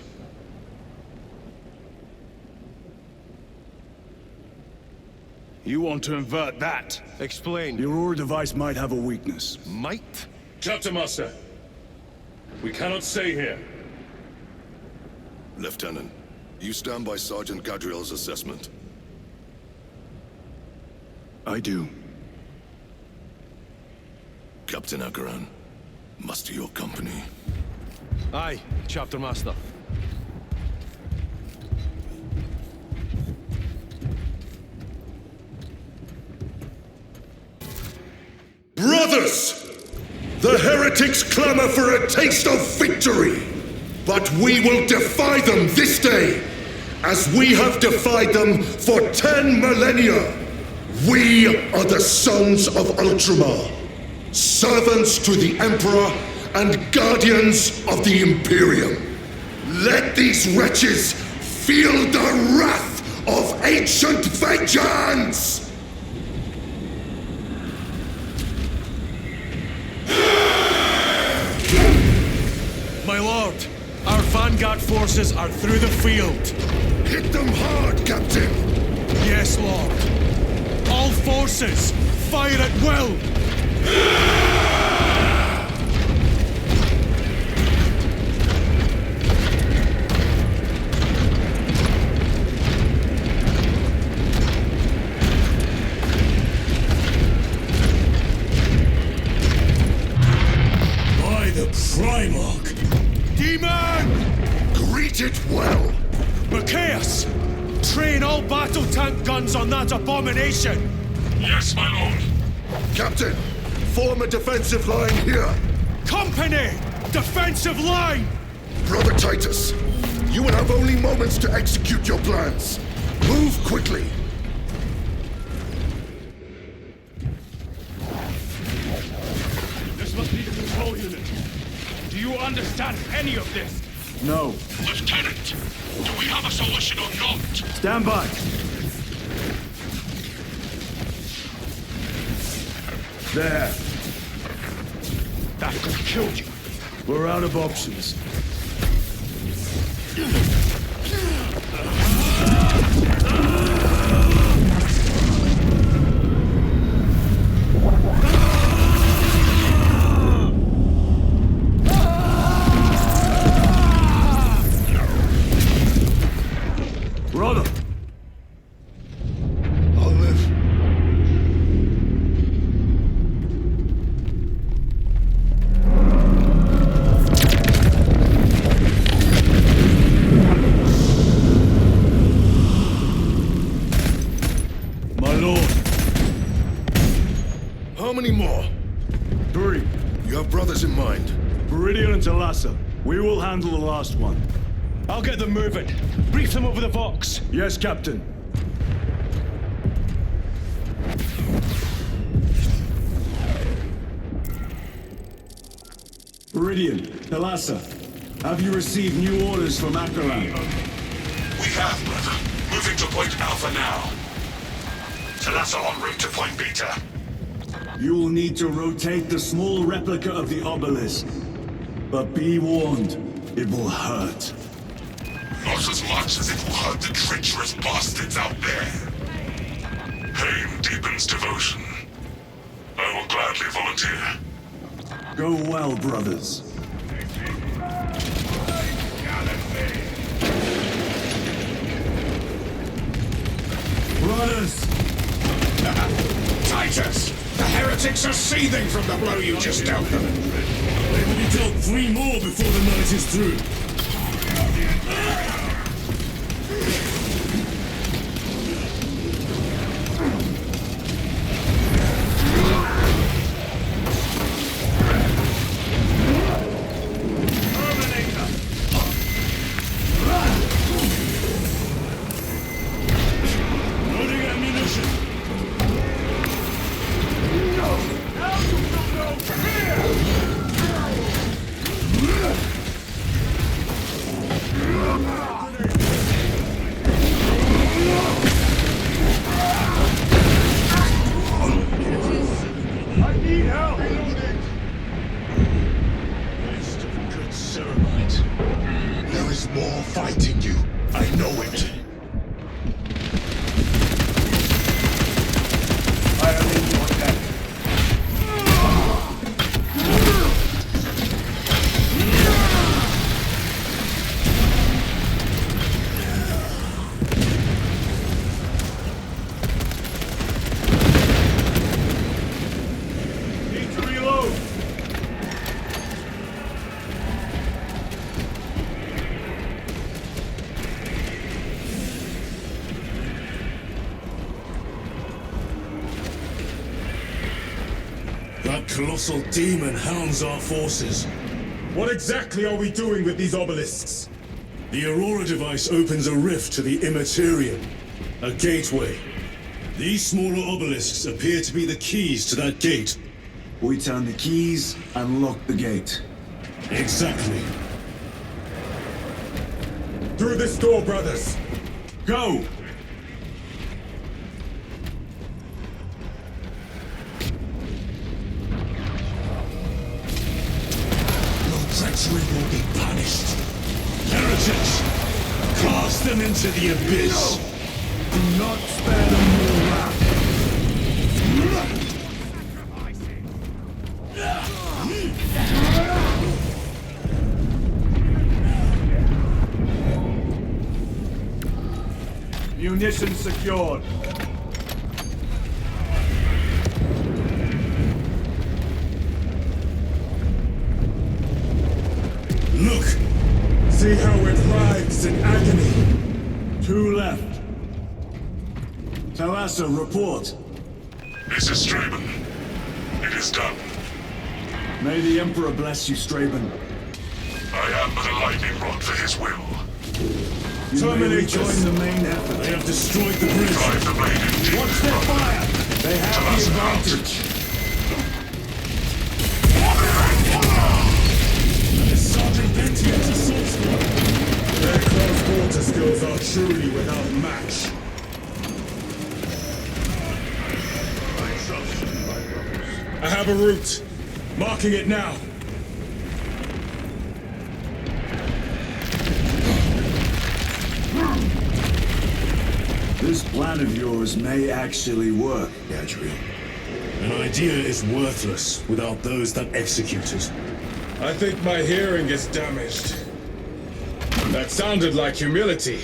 You want to invert that? Explain. Your Aura device might have a weakness. Might? Chapter Master, we cannot stay here. Lieutenant, you stand by Sergeant Gadriel's assessment. I do. Captain Akaran, muster your company. Aye, Chapter Master. Brothers! The heretics clamor for a taste of victory! But we will defy them this day, as we have defied them for 10 millennia! We are the sons of Ultramar, servants to the Emperor and guardians of the Imperium. Let these wretches feel the wrath of ancient vengeance! My lord, our vanguard forces are through the field. Hit them hard, Captain! Yes, Lord. All forces, fire at will! By the Primarch! Demon! Greet it well! Machias! Train all battle tank guns on that abomination! Yes, my lord. Captain, form a defensive line here. Company! Defensive line! Brother Titus, you will have only moments to execute your plans. Move quickly. This must be the control unit. Do you understand any of this? No. Lieutenant, do we have a solution or not? Stand by. There. That could kill you. We're out of options. Brother! I'll live. My lord. How many more? 3. You have brothers in mind. Viridian and Talassa, we will handle the last one. I'll get them moving. Brief them over the Vox. Yes, Captain. Viridian, Talassa, have you received new orders from Acheron? We have, brother. Moving to Point Alpha now. Talassa en route to Point Beta. You will need to rotate the small replica of the obelisk. But be warned, it will hurt. Not as much as it will hurt the treacherous bastards out there. Pain deepens devotion. I will gladly volunteer. Go well, brothers. Brothers! Titus! The heretics are seething from the blow you just dealt them. They will be dealt 3 more before the night is through. Loading ammunition. I need help! Waste of good ceramite. There is more fighting you. I know it. I am in your debt. Need to reload! That colossal demon hounds our forces. What exactly are we doing with these obelisks? The Aurora device opens a rift to the Immaterium, a gateway. These smaller obelisks appear to be the keys to that gate. We turn the keys and lock the gate. Exactly. Through this door, brothers! Go! Your treachery will be punished. Heretics! Cast them into the abyss! Do not spare them more wrath. Munitions secured. Look! See how it writhes in agony. 2 left. Talassa, report. This is Straben. It is done. May the Emperor bless you, Straben. I am but a lightning rod for his will. You may rejoin the main effort. They have destroyed the bridge. Drive the blade in deep. Watch their fire! They have the Talassa advantage. Sergeant Bentia's assault squad. Their close quarter skills are truly without match. I have a route. Marking it now. This plan of yours may actually work, Gadriel. An idea is worthless without those that execute it. I think my hearing is damaged. That sounded like humility.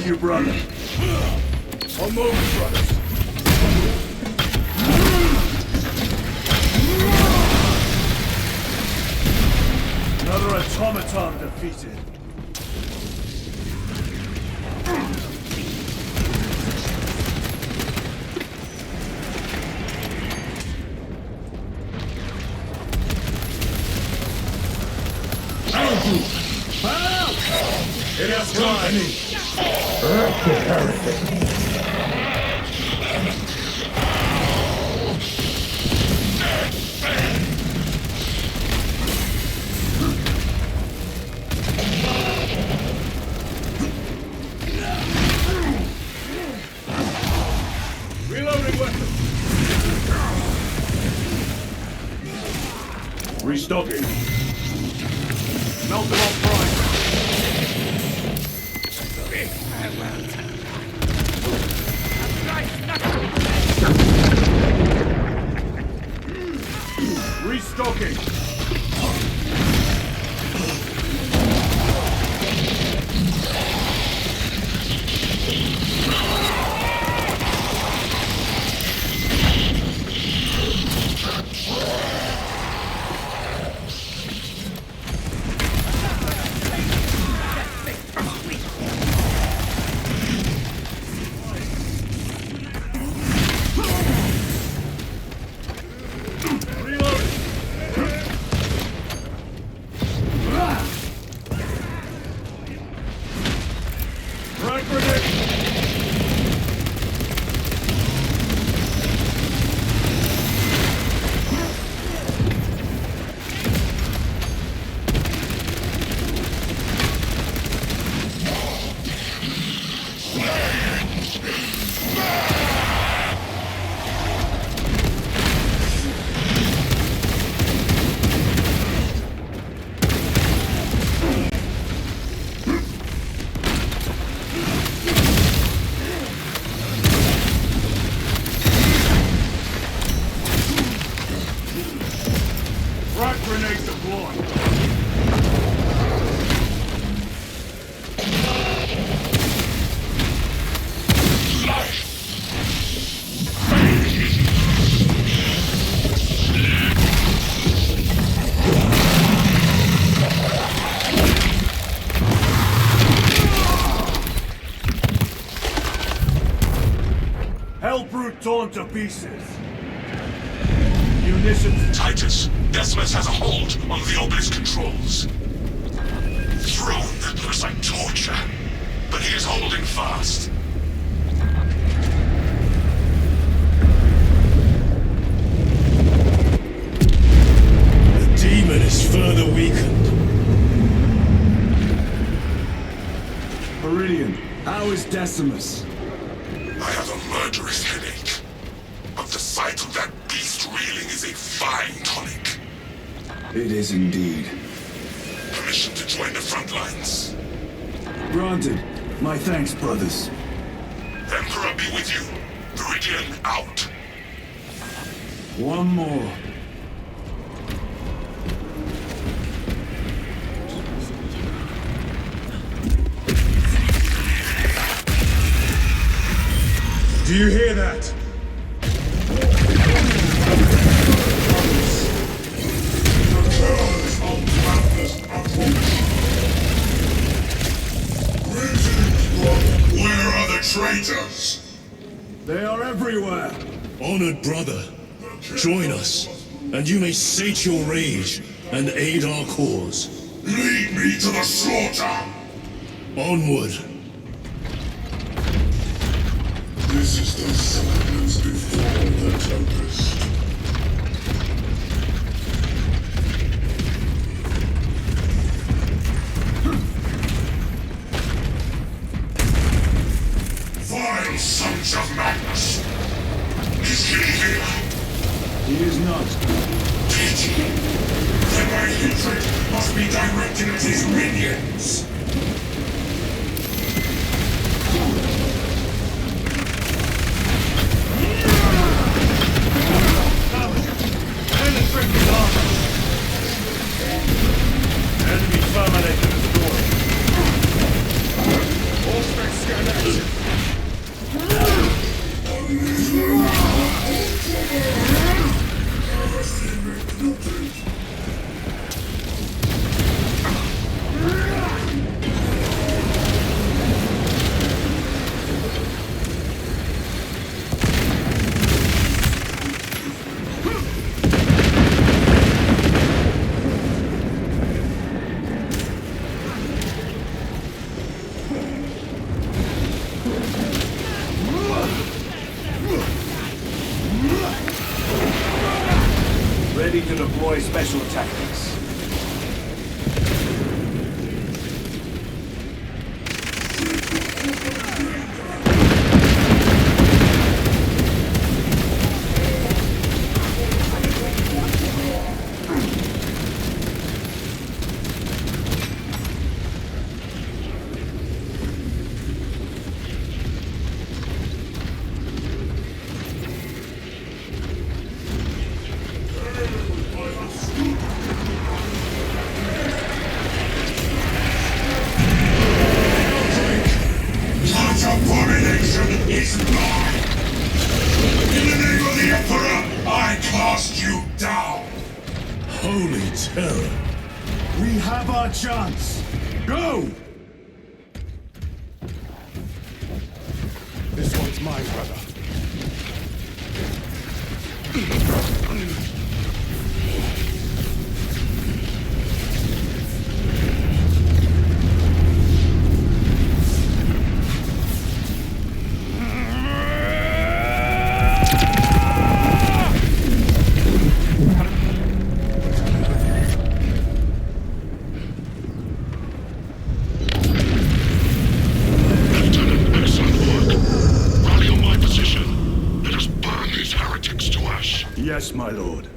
Thank you, brother. I'll move, brothers. Another automaton defeated. It has company. Reloading weapon. Restocking. Melt them off prime. Restocking. Grenade deployed. Hellbrute torn to pieces. Munitions. Titus, Decimus has a hold on the obelisk controls. Throne looks like torture, but he is holding fast. The demon is further weakened. Meridian, how is Decimus? I have a murderous headache. But the sight of that beast reeling is a fine tonic. It is indeed. Permission to join the front lines. Granted. My thanks, brothers. Emperor be with you. Meridian out. One more. Do you hear that? Where are the traitors? They are everywhere. Honored brother, join us, and you may sate your rage and aid our cause. Lead me to the slaughter! Onward. This is the silence before the tempest. Vile sons of madness! Is he here? He is not. Pity! Then my hatred must be directed at his minions! Enemy terminator destroyed. All specs scanner ready to deploy special tactics. We have our chance. Go! This one's mine, brother. Yes, my lord.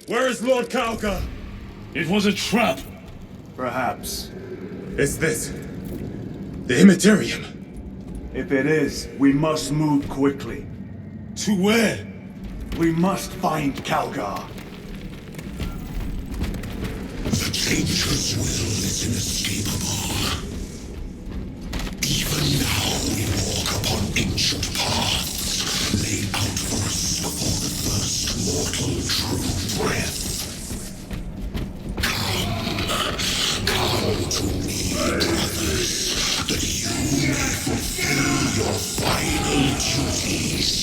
Where is Lord Kauka? It was a trap. Perhaps. Is this the Immaterium? If it is, we must move quickly. To where? We must find Calgar. The Changer's will is inescapable. Even now we walk upon ancient paths laid out for us before the first mortal true breath. Come to me, brothers, that you may fulfill your final duties.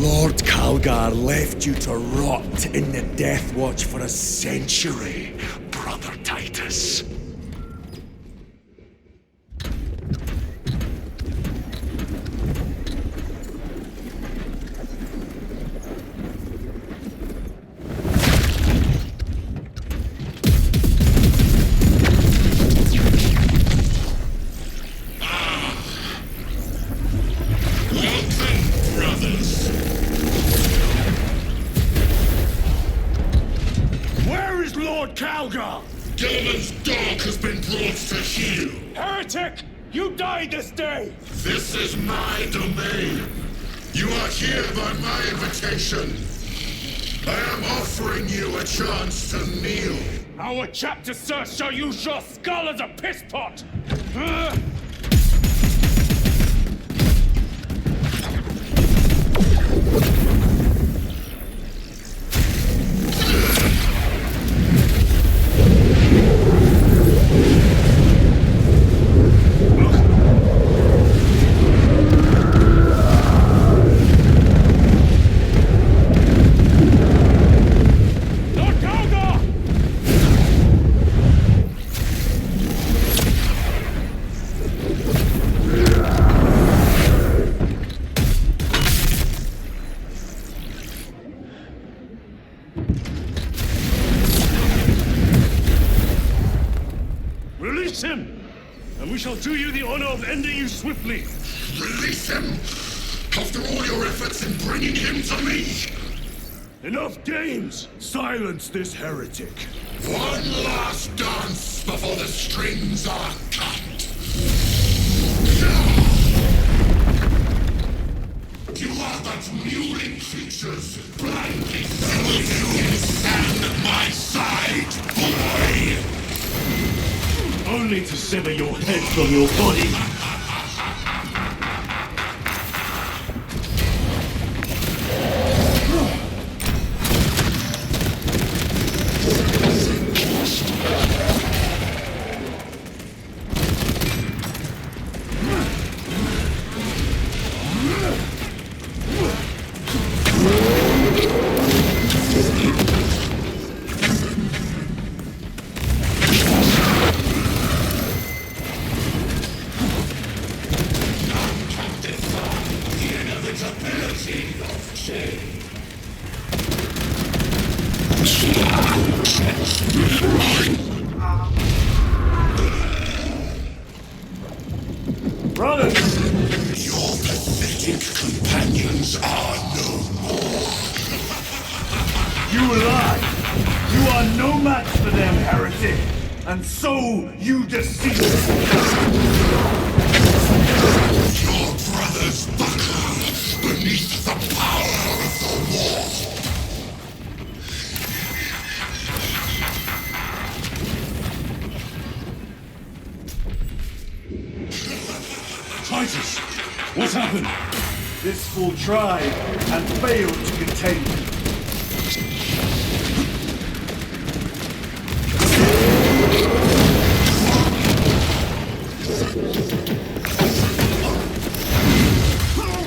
Lord Calgar left you to rot in the Death Watch for a century, Brother Titus. Gilman's dog has been brought to heel. Heretic! You died this day! This is my domain. You are here by my invitation. I am offering you a chance to kneel. Our chapter, sir, shall use your skull as a piss pot! honor of ending you swiftly. Release him! After all your efforts in bringing him to me! Enough games! Silence this heretic. One last dance before the strings are cut! You are but mewling creatures, blindly following you. Stand at my side, boy! Only to sever your head from your body. Brothers! Your pathetic companions are no more. You lie! You are no match for them, heretic! And so you deceive! Your brothers buckle beneath the power of the war. Titus! What's happened? This fool tried and failed to contain me.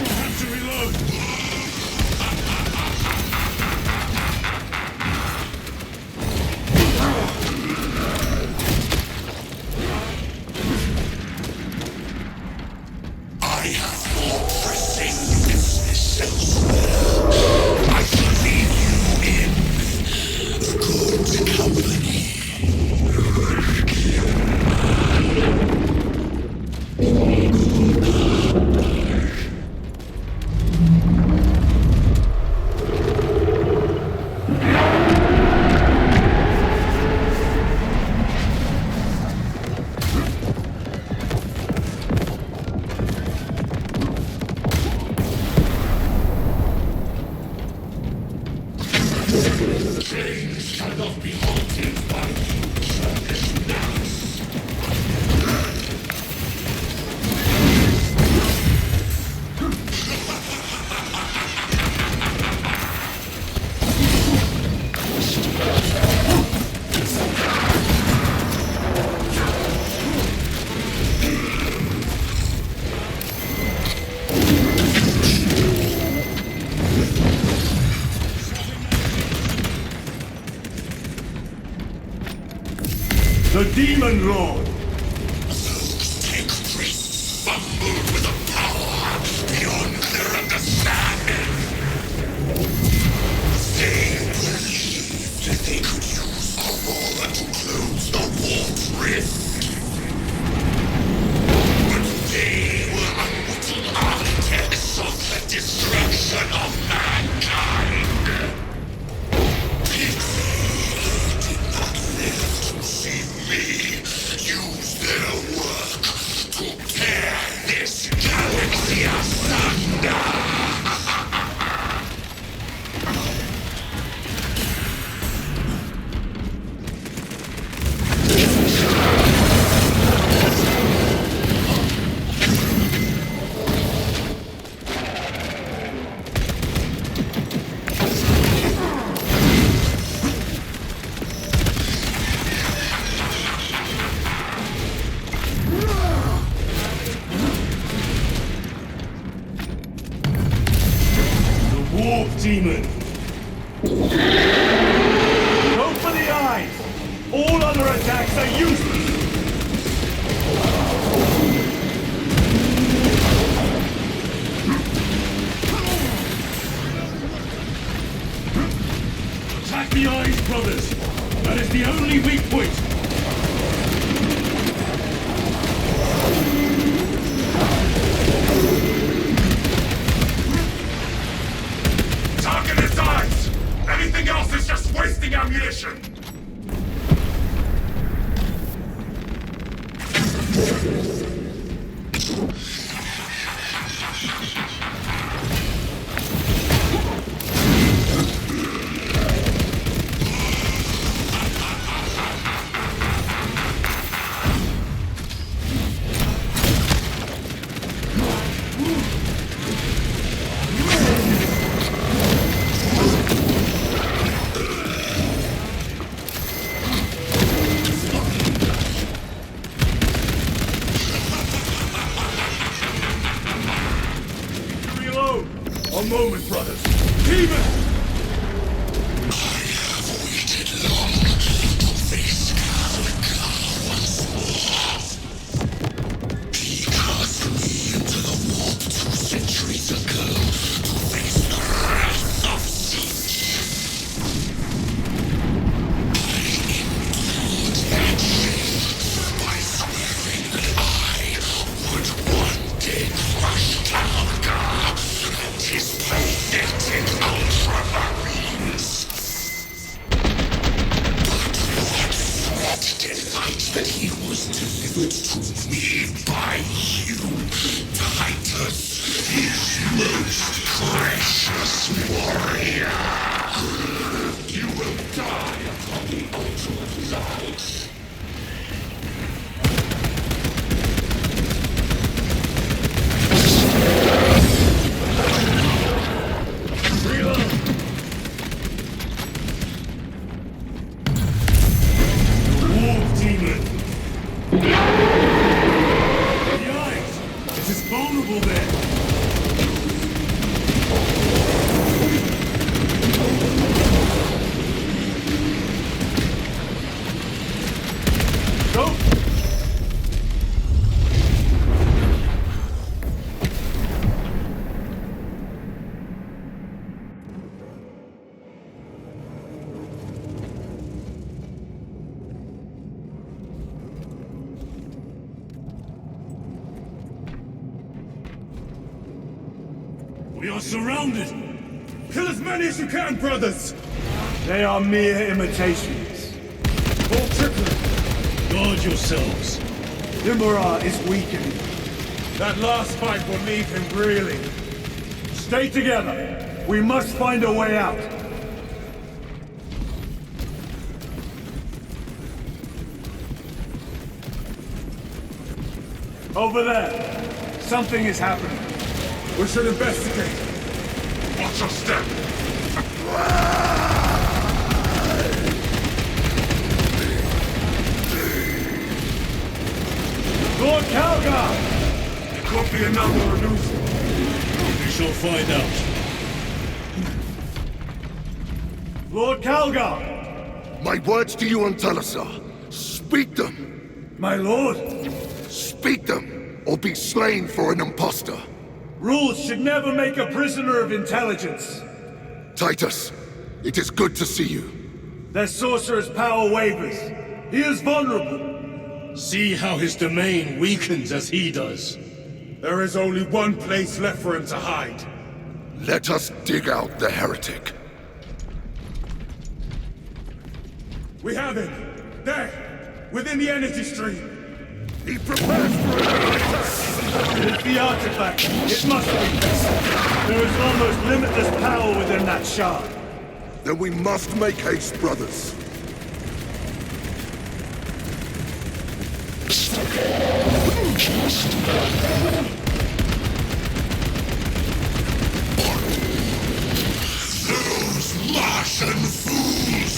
Have to reload! I have more pressing business elsewhere. I shall leave you in good company. Chains cannot be halted by circus nuts. The Demon Lord! Those thick priests fumbled with a power beyond their understanding. They believed they could use Aurora to close the warp's rift. But they were unwitting architects of the destruction of mankind. Pity did not live to see me use their work to tear this galaxy asunder! Warp Demon! Go for the eyes! All other attacks are useless! Attack the eyes, brothers! That is the only weak point! position! A moment, brothers. Demon! I have waited long to face Elgato once more. He cast me into the warp 2 centuries ago to face the wrath of Siege. I endured that shame by swearing that I would one day crush Elgato and his pathetic Ultramarines. But what sweet delight that he was delivered to me by you, Titus, his most precious warrior. You will die upon the altar of light. Vulnerable there. Go. We are surrounded! Kill as many as you can, brothers! They are mere imitations. All trickery! Guard yourselves. Imura is weakening. That last fight will leave him reeling. Stay together. We must find a way out. Over there. Something is happening. We should investigate. Watch your step! Lord Calgar! It could be another illusion. We shall find out. Lord Calgar! My words to you on Talasar. Speak them! My lord! Speak them, or be slain for an impostor. Rules should never make a prisoner of intelligence. Titus, it is good to see you. Their sorcerer's power wavers. He is vulnerable. See how his domain weakens as he does. There is only one place left for him to hide. Let us dig out the heretic. We have him! There! Within the energy stream! He prepares for another attack! It is the artifact. It must be. There is almost limitless power within that shard. Then we must make haste, brothers. Those Martian fools!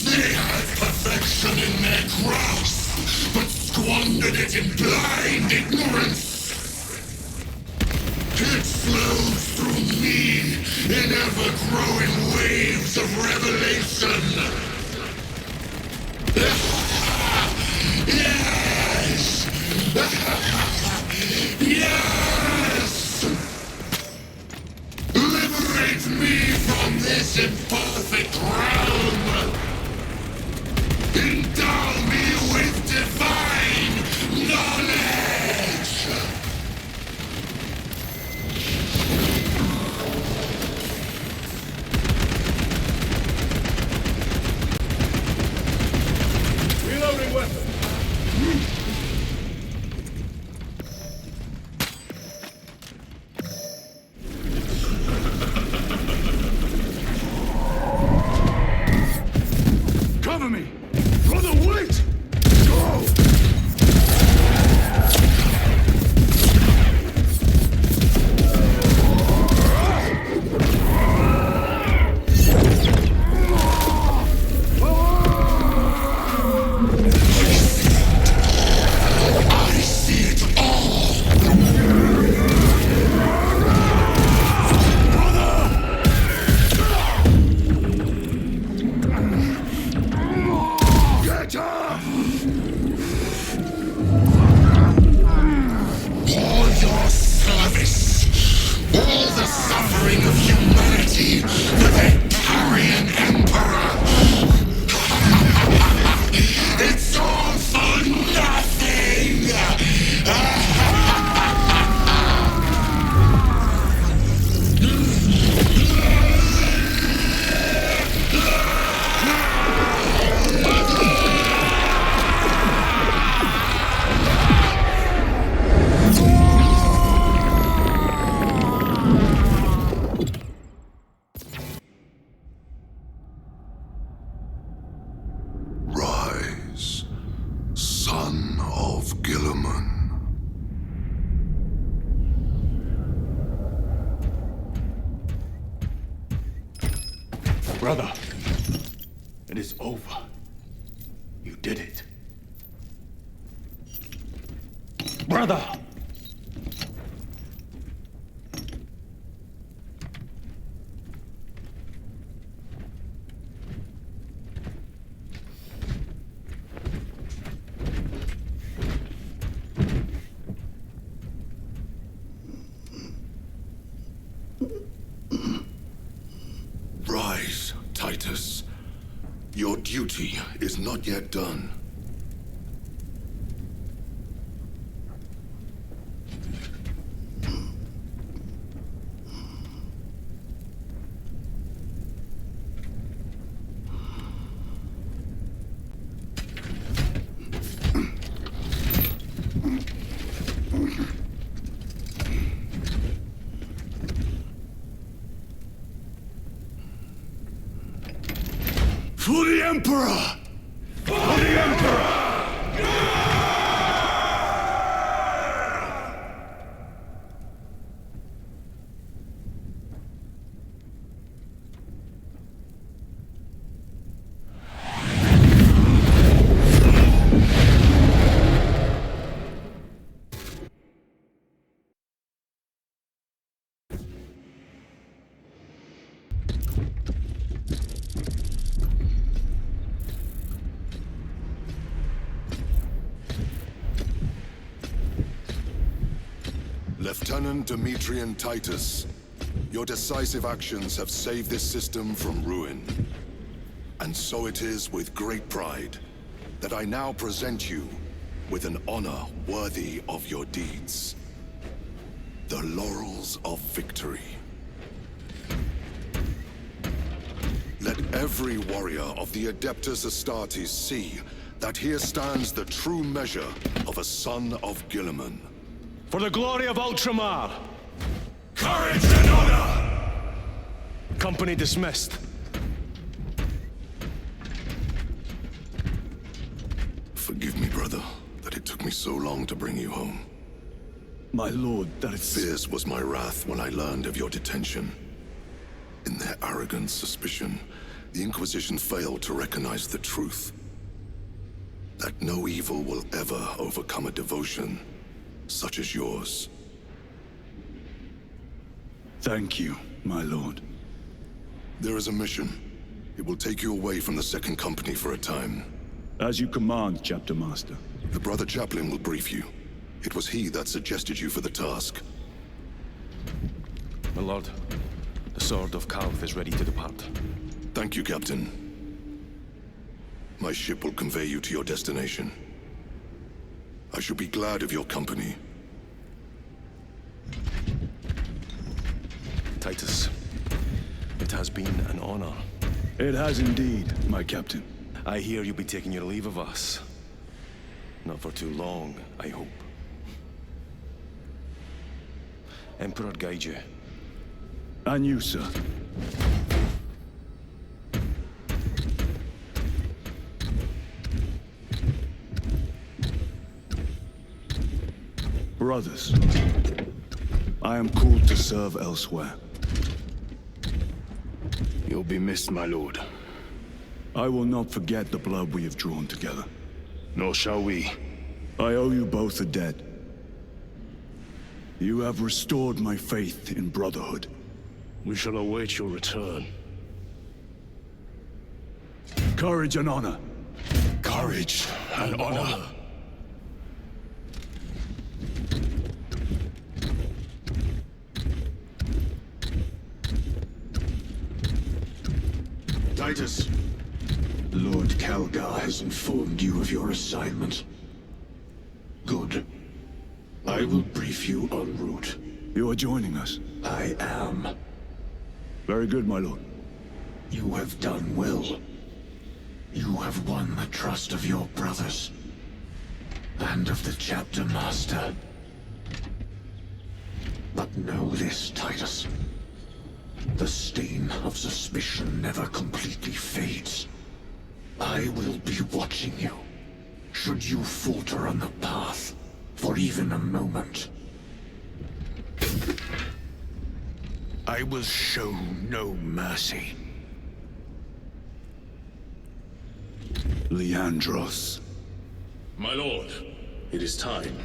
They had perfection in their grasp, but squandered it in blind ignorance. It flows through me in ever-growing waves of revelation. Yes! Yes! Liberate me from this imperfect realm! Endow me with divine knowledge! your service. All the suffering of humanity for their carrion emperor. It's all for nothing! Rise, son of Gilliman. Brother, it is over. You did it. Brother! Rise, Titus. Your duty is not yet done. For the Emperor! For the Emperor! Lieutenant Demetrian Titus, your decisive actions have saved this system from ruin. And so it is with great pride that I now present you with an honor worthy of your deeds. The laurels of victory. Let every warrior of the Adeptus Astartes see that here stands the true measure of a son of Gilliman. For the glory of Ultramar! Courage and honor! Company dismissed. Forgive me, brother, that it took me so long to bring you home. My lord, that is... Fierce was my wrath when I learned of your detention. In their arrogant suspicion, the Inquisition failed to recognize the truth. That no evil will ever overcome a devotion such as yours. Thank you, my lord. There is a mission. It will take you away from the Second Company for a time. As you command, Chapter Master. The Brother Chaplain will brief you. It was he that suggested you for the task. My lord, the Sword of Calth is ready to depart. Thank you, Captain. My ship will convey you to your destination. I shall be glad of your company. Titus, it has been an honor. It has indeed, my captain. I hear you'll be taking your leave of us. Not for too long, I hope. Emperor guide you. And you, sir. Brothers, I am called to serve elsewhere. You'll be missed, my lord. I will not forget the blood we have drawn together. Nor shall we. I owe you both a debt. You have restored my faith in brotherhood. We shall await your return. Courage and honor. Courage and honor. Titus, Lord Calgar has informed you of your assignment. Good. I will brief you en route. You are joining us? I am. Very good, my lord. You have done well. You have won the trust of your brothers. And of the chapter master. But know this, Titus. The stain of suspicion never completely fades. I will be watching you. Should you falter on the path, for even a moment. I will show no mercy. Leandros. My lord, it is time.